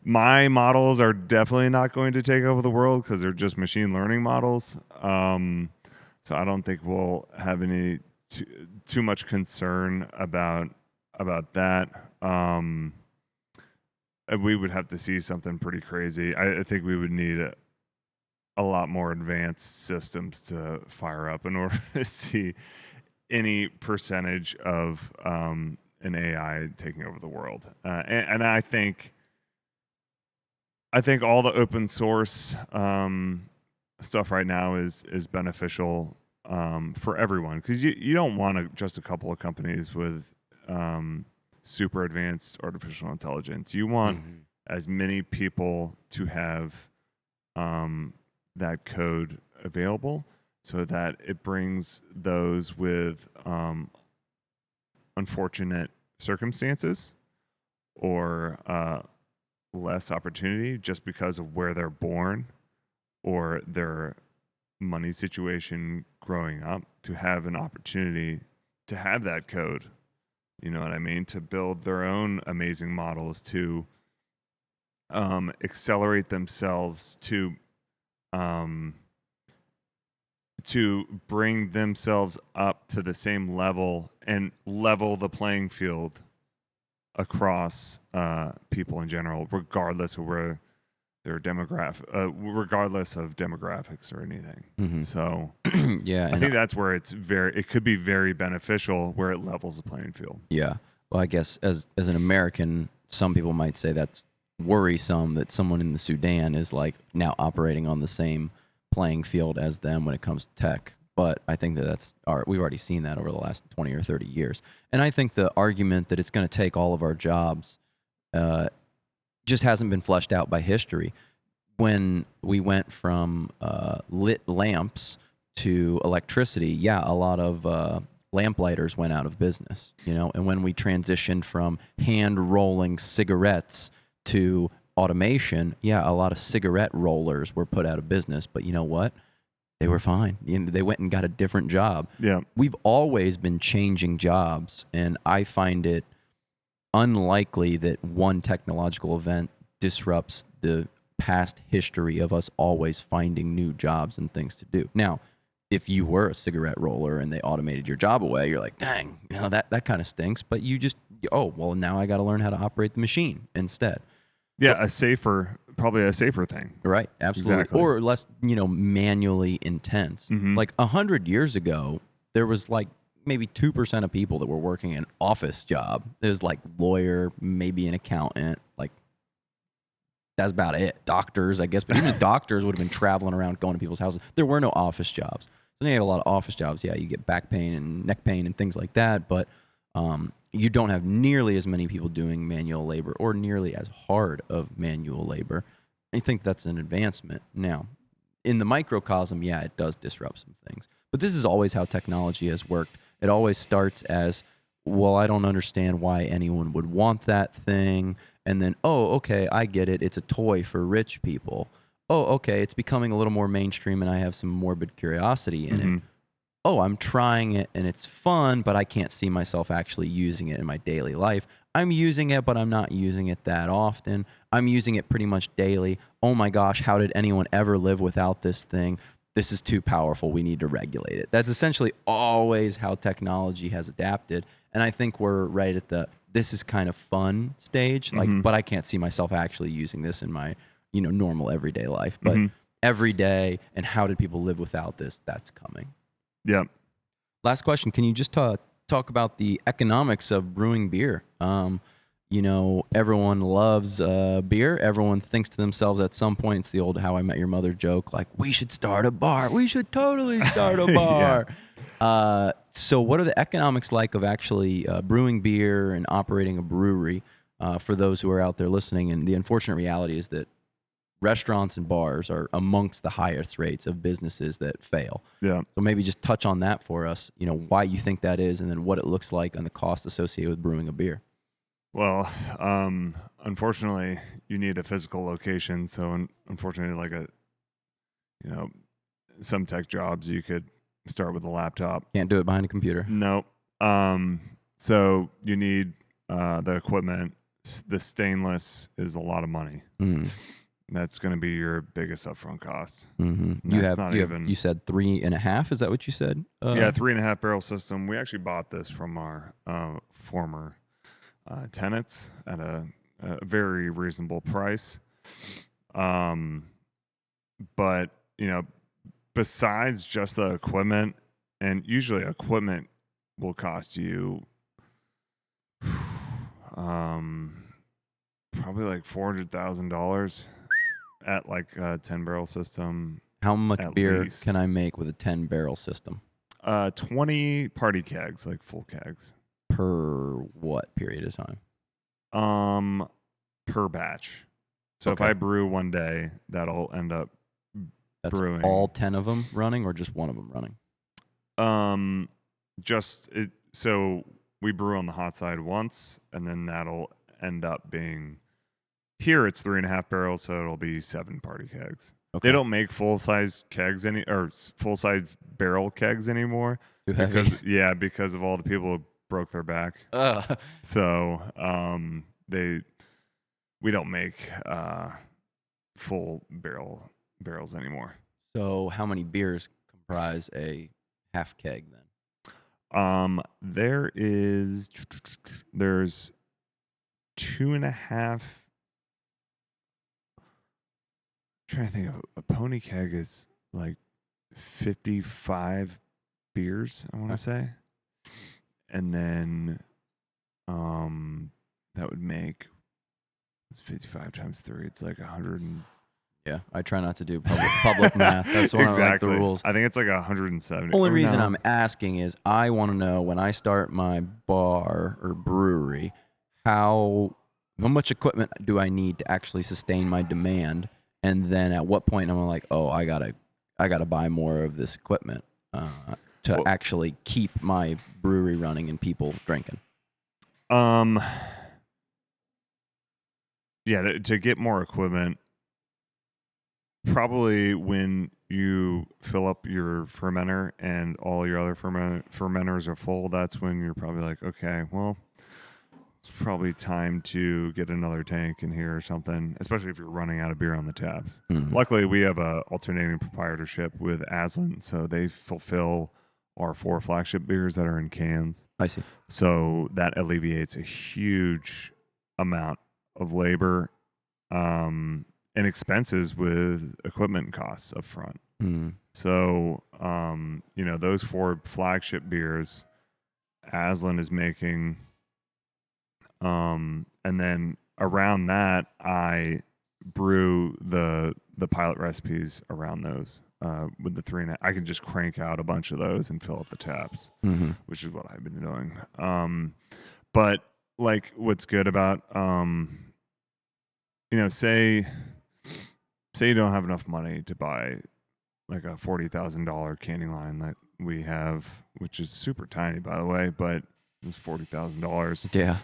My models are definitely not going to take over the world because they're just machine learning models. So I don't think we'll have any too much concern about that. We would have to see something pretty crazy. I think we would need a lot more advanced systems to fire up in order to see any percentage of an AI taking over the world. And I think all the open source stuff right now is beneficial for everyone, because you don't want just a couple of companies with super advanced artificial intelligence. You want as many people to have that code available, so that it brings those with unfortunate circumstances or less opportunity just because of where they're born or their money situation growing up, to have an opportunity to have that code, you know what I mean, to build their own amazing models, to accelerate themselves, to bring themselves up to the same level and level the playing field across people in general, regardless of where their regardless of demographics or anything. So yeah, I think that's where it could be very beneficial, where it levels the playing field. Yeah. Well, I guess as an American, some people might say that's worrisome that someone in the Sudan is like now operating on the same playing field as them when it comes to tech, But I think we've already seen that over the last 20 or 30 years. And I think the argument that it's going to take all of our jobs uh, just hasn't been fleshed out by history. When we went from lit lamps to electricity, yeah, a lot of lamplighters went out of business, and when we transitioned from hand rolling cigarettes to automation, yeah, a lot of cigarette rollers were put out of business. But you know what? They were fine. They went and got a different job. Yeah. We've always been changing jobs, and I find it unlikely that one technological event disrupts the past history of us always finding new jobs and things to do. Now, if you were a cigarette roller and they automated your job away, you're like, dang, that kind of stinks. But you just, well, now I got to learn how to operate the machine instead. Yeah, probably a safer thing. Right, absolutely. Exactly. Or less, manually intense. Mhm. Like 100 years ago, there was like maybe 2% of people that were working an office job. It was like lawyer, maybe an accountant, like that's about it. Doctors, I guess, but even doctors would have been traveling around going to people's houses. There were no office jobs. So you have a lot of office jobs. Yeah, you get back pain and neck pain and things like that, but you don't have nearly as many people doing manual labor or nearly as hard of manual labor. I think that's an advancement. Now, in the microcosm, yeah, it does disrupt some things. But this is always how technology has worked. It always starts as, well, I don't understand why anyone would want that thing. And then, oh, okay, I get it. It's a toy for rich people. Oh, okay, it's becoming a little more mainstream and I have some morbid curiosity in it. Oh, I'm trying it and it's fun, but I can't see myself actually using it in my daily life. I'm using it, but I'm not using it that often. I'm using it pretty much daily. Oh my gosh, how did anyone ever live without this thing? This is too powerful. We need to regulate it. That's essentially always how technology has adapted. And I think we're right at this is kind of fun stage, but I can't see myself actually using this in my, normal everyday life. But every day, and how did people live without this? That's coming. Yeah. Last question. Can you just talk about the economics of brewing beer? Everyone loves beer. Everyone thinks to themselves at some point, it's the old How I Met Your Mother joke, like, we should start a bar. We should totally start a bar. So what are the economics like of actually brewing beer and operating a brewery for those who are out there listening? And the unfortunate reality is that restaurants and bars are amongst the highest rates of businesses that fail. Yeah. So maybe just touch on that for us, why you think that is, and then what it looks like and the cost associated with brewing a beer. Well, unfortunately, you need a physical location. So unfortunately, like some tech jobs, you could start with a laptop. Can't do it behind a computer. Nope. So you need the equipment. The stainless is a lot of money. That's going to be your biggest upfront cost. You said 3.5. Is that what you said? Yeah, 3.5 barrel system. We actually bought this from our former tenants at a very reasonable price. But besides just the equipment, and usually equipment will cost you probably like $400,000 at like a 10-barrel system. How much beer can I make with a 10-barrel system? 20 party kegs, like full kegs. Per what period of time? Per batch. So Okay. if I brew one day, that'll end up brewing. All 10 of them running, or just one of them running? So we brew on the hot side once, and then that'll end up being, here it's 3.5 barrels, so it'll be 7 party kegs. Okay. They don't make full-size kegs full-size barrel kegs anymore. Too heavy. Because of all the people who broke their back. So we don't make full barrels anymore. So how many beers comprise a half keg then? There's 2.5. I'm trying to think of a pony keg is like 55 beers, I want to say. And then that would make, it's 55 times 3. It's like 100. Yeah, I try not to do public math. That's one of like the rules. I think it's like 170. Only or reason no. I'm asking is I want to know when I start my bar or brewery, how much equipment do I need to actually sustain my demand, and then at what point I'm like, oh, I gotta buy more of this equipment to Well- actually keep my brewery running and people drinking. Yeah, to get more equipment, probably when you fill up your fermenter and all your other fermenters are full, that's when you're probably like, okay, well, it's probably time to get another tank in here or something, especially if you're running out of beer on the taps. Mhm. Luckily, we have a alternating proprietorship with Aslan, so they fulfill our 4 flagship beers that are in cans. I see. So that alleviates a huge amount of labor and expenses with equipment costs up front. Mm. So, those 4 flagship beers Aslan is making, and then around that, I brew the pilot recipes around those. With the 3.5, I can just crank out a bunch of those and fill up the taps, Mm-hmm. which is what I've been doing. But like, what's good about, say you don't have enough money to buy like a $40,000 canning line that we have, which is super tiny, by the way, but it's $40,000. Yeah.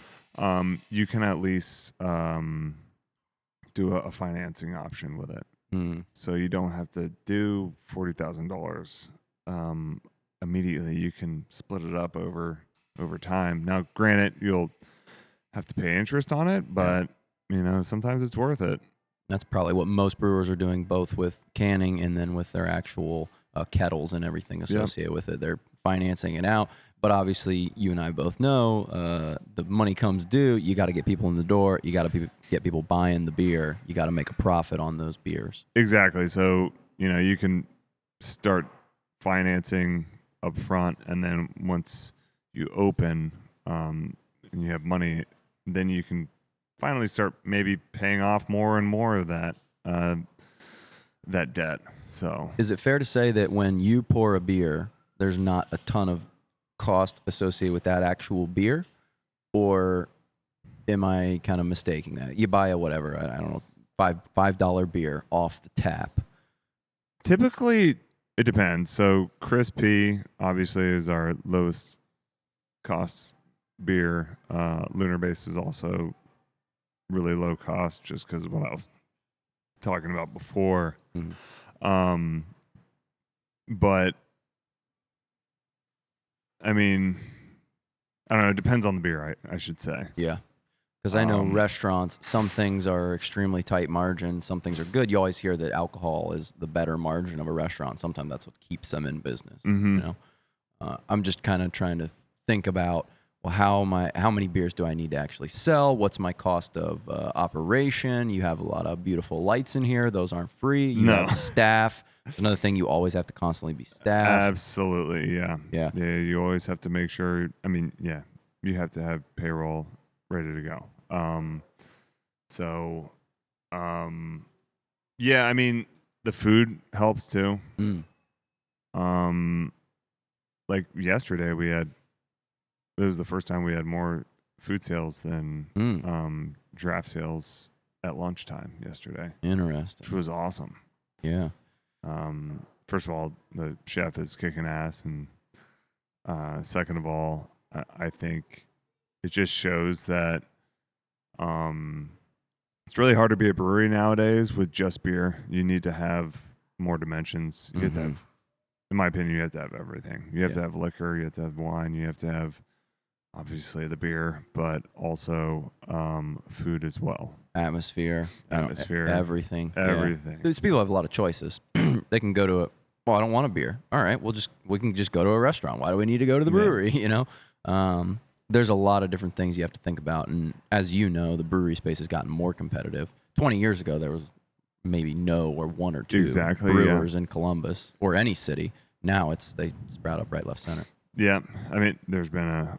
You can at least do a financing option with it. Mm. So you don't have to do $40,000 immediately. You can split it up over time. Now, granted, you'll have to pay interest on it, but sometimes it's worth it. That's probably what most brewers are doing, both with canning and then with their actual kettles and everything associated with it. They're financing it out. But obviously, you and I both know the money comes due. You got to get people in the door. You got to get people buying the beer. You got to make a profit on those beers. Exactly. So, you can start financing up front, and then once you open and you have money, then you can finally start maybe paying off more and more of that debt. So, is it fair to say that when you pour a beer, there's not a ton of cost associated with that actual beer, or am I kind of mistaking that? You buy a whatever, I don't know, $5 beer off the tap. Typically, it depends. So Chris P obviously is our lowest cost beer. Lunar Base is also really low cost, just because of what I was talking about before. Mm-hmm. But I mean, I don't know. It depends on the beer, I should say. Yeah. Because I know restaurants, some things are extremely tight margin, some things are good. You always hear that alcohol is the better margin of a restaurant. Sometimes that's what keeps them in business. Mm-hmm. I'm just kind of trying to think about, well, how many beers do I need to actually sell? What's my cost of operation? You have a lot of beautiful lights in here; those aren't free. You have staff. Another thing, you always have to constantly be staffed. Absolutely, yeah. You always have to make sure. I mean, you have to have payroll ready to go. I mean, the food helps too. Like yesterday, it was the first time we had more food sales than draft sales at lunchtime yesterday. Interesting. Which was awesome. Yeah. First of all, the chef is kicking ass, and second of all, I think it just shows that it's really hard to be a brewery nowadays with just beer. You need to have more dimensions. You have to have, in my opinion, you have to have everything. You have to have liquor, you have to have wine, you have to have obviously the beer, but also food as well. Atmosphere, everything. Everything. These people have a lot of choices. They can go to I don't want a beer. All right, we can just go to a restaurant. Why do we need to go to the brewery? There's a lot of different things you have to think about, and as you know, the brewery space has gotten more competitive. 20 years ago, there was maybe one or two brewers in Columbus or any city. Now they sprout up right, left, center. Yeah, I mean,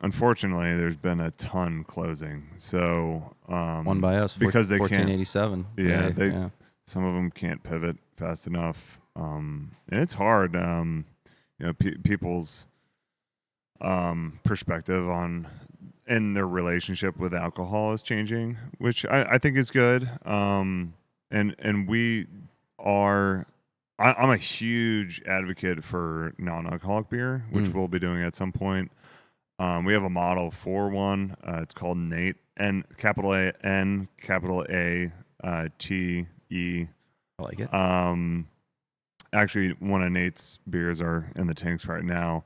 unfortunately, there's been a ton closing. So one by us, because they 1487. can't. Some of them can't pivot fast enough, and it's hard. People's perspective on and their relationship with alcohol is changing, which I think is good. And we are. I'm a huge advocate for non-alcoholic beer, which we'll be doing at some point. We have a model for one. It's called Nate, and capital A N capital A T E. I like it. Actually, one of Nate's beers are in the tanks right now.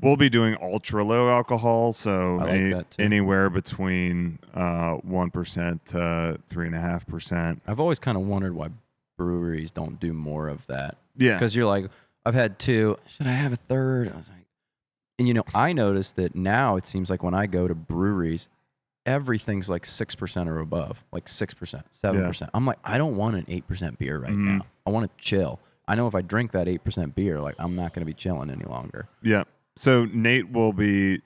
We'll be doing ultra low alcohol, so I like that too. anywhere between 1% to 3.5%. I've always kind of wondered why breweries don't do more of that. Yeah, Because you're like, I've had 2. Should I have a third? I was like, and I noticed that now it seems like when I go to breweries, everything's like 6% or above, like 6%, 7%. Yeah. I'm like, I don't want an 8% beer right now. I want to chill. I know if I drink that 8% beer, like I'm not going to be chilling any longer. Yeah. So Nate will be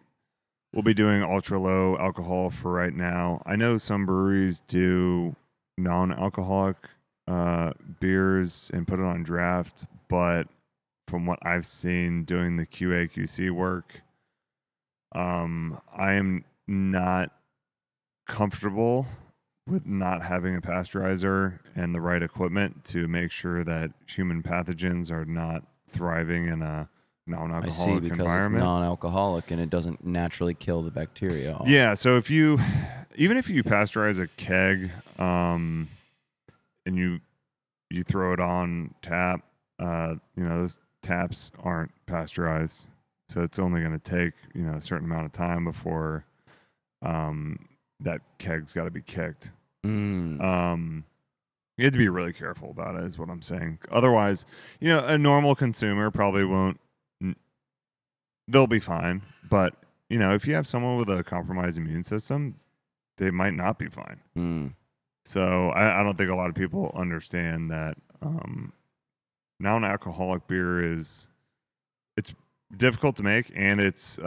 doing ultra low alcohol for right now. I know some breweries do non-alcoholic beers and put it on draft, but from what I've seen doing the QA QC work, I am not comfortable with not having a pasteurizer and the right equipment to make sure that human pathogens are not thriving in a non-alcoholic I see, because environment. It's non-alcoholic and it doesn't naturally kill the bacteria. Yeah, so even if you pasteurize a keg, and you throw it on tap, those taps aren't pasteurized, so it's only going to take a certain amount of time before that keg's got to be kicked. You have to be really careful about it, is what I'm saying. Otherwise, a normal consumer probably won't. They'll be fine, but if you have someone with a compromised immune system, they might not be fine. So I don't think a lot of people understand that non-alcoholic beer it's difficult to make, and it's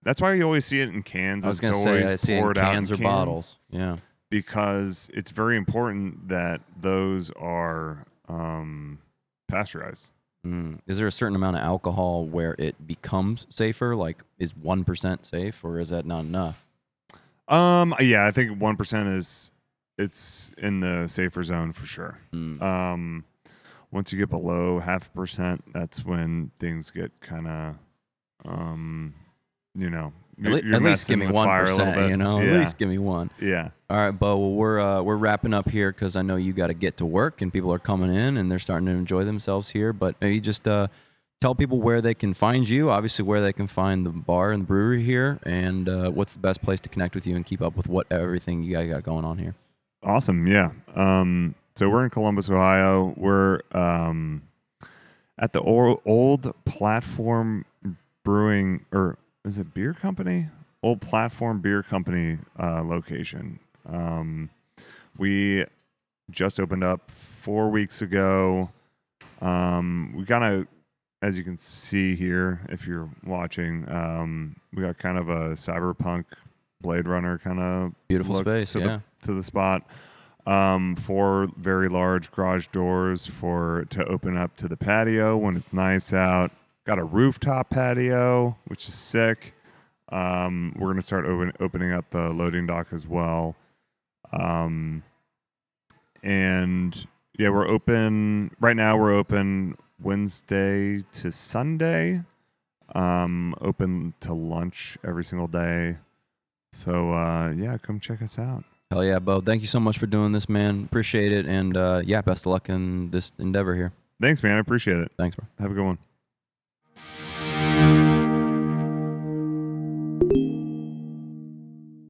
that's why you always see it in cans. I was going to say, I see it in cans or bottles. Yeah, because it's very important that those are pasteurized. Is there a certain amount of alcohol where it becomes safer? Like, is 1% safe, or is that not enough? Yeah, I think 1% it's in the safer zone for sure. Once you get below 0.5%, that's when things get kind of, at least give me 1%. Yeah. At least give me 1. Yeah. All right, Beau. Well, we're wrapping up here because I know you got to get to work and people are coming in and they're starting to enjoy themselves here. But maybe just tell people where they can find you. Obviously, where they can find the bar and the brewery here, and what's the best place to connect with you and keep up with everything you guys got going on here. Awesome. Yeah. So we're in Columbus, Ohio. We're at the old Platform Brewing, or is it beer company? Old Platform Beer Company location. We just opened up 4 weeks ago. We kind of, as you can see here, if you're watching, we got kind of a cyberpunk Blade Runner kind of beautiful space to the spot. 4 very large garage doors to open up to the patio when it's nice out. Got a rooftop patio, which is sick. We're going to start opening up the loading dock as well. And yeah, we're open right now. We're open Wednesday to Sunday. Open to lunch every single day. So yeah, come check us out. Hell yeah, Beau. Thank you so much for doing this, man. Appreciate it. And yeah, best of luck in this endeavor here. Thanks, man. I appreciate it. Thanks, bro. Have a good one.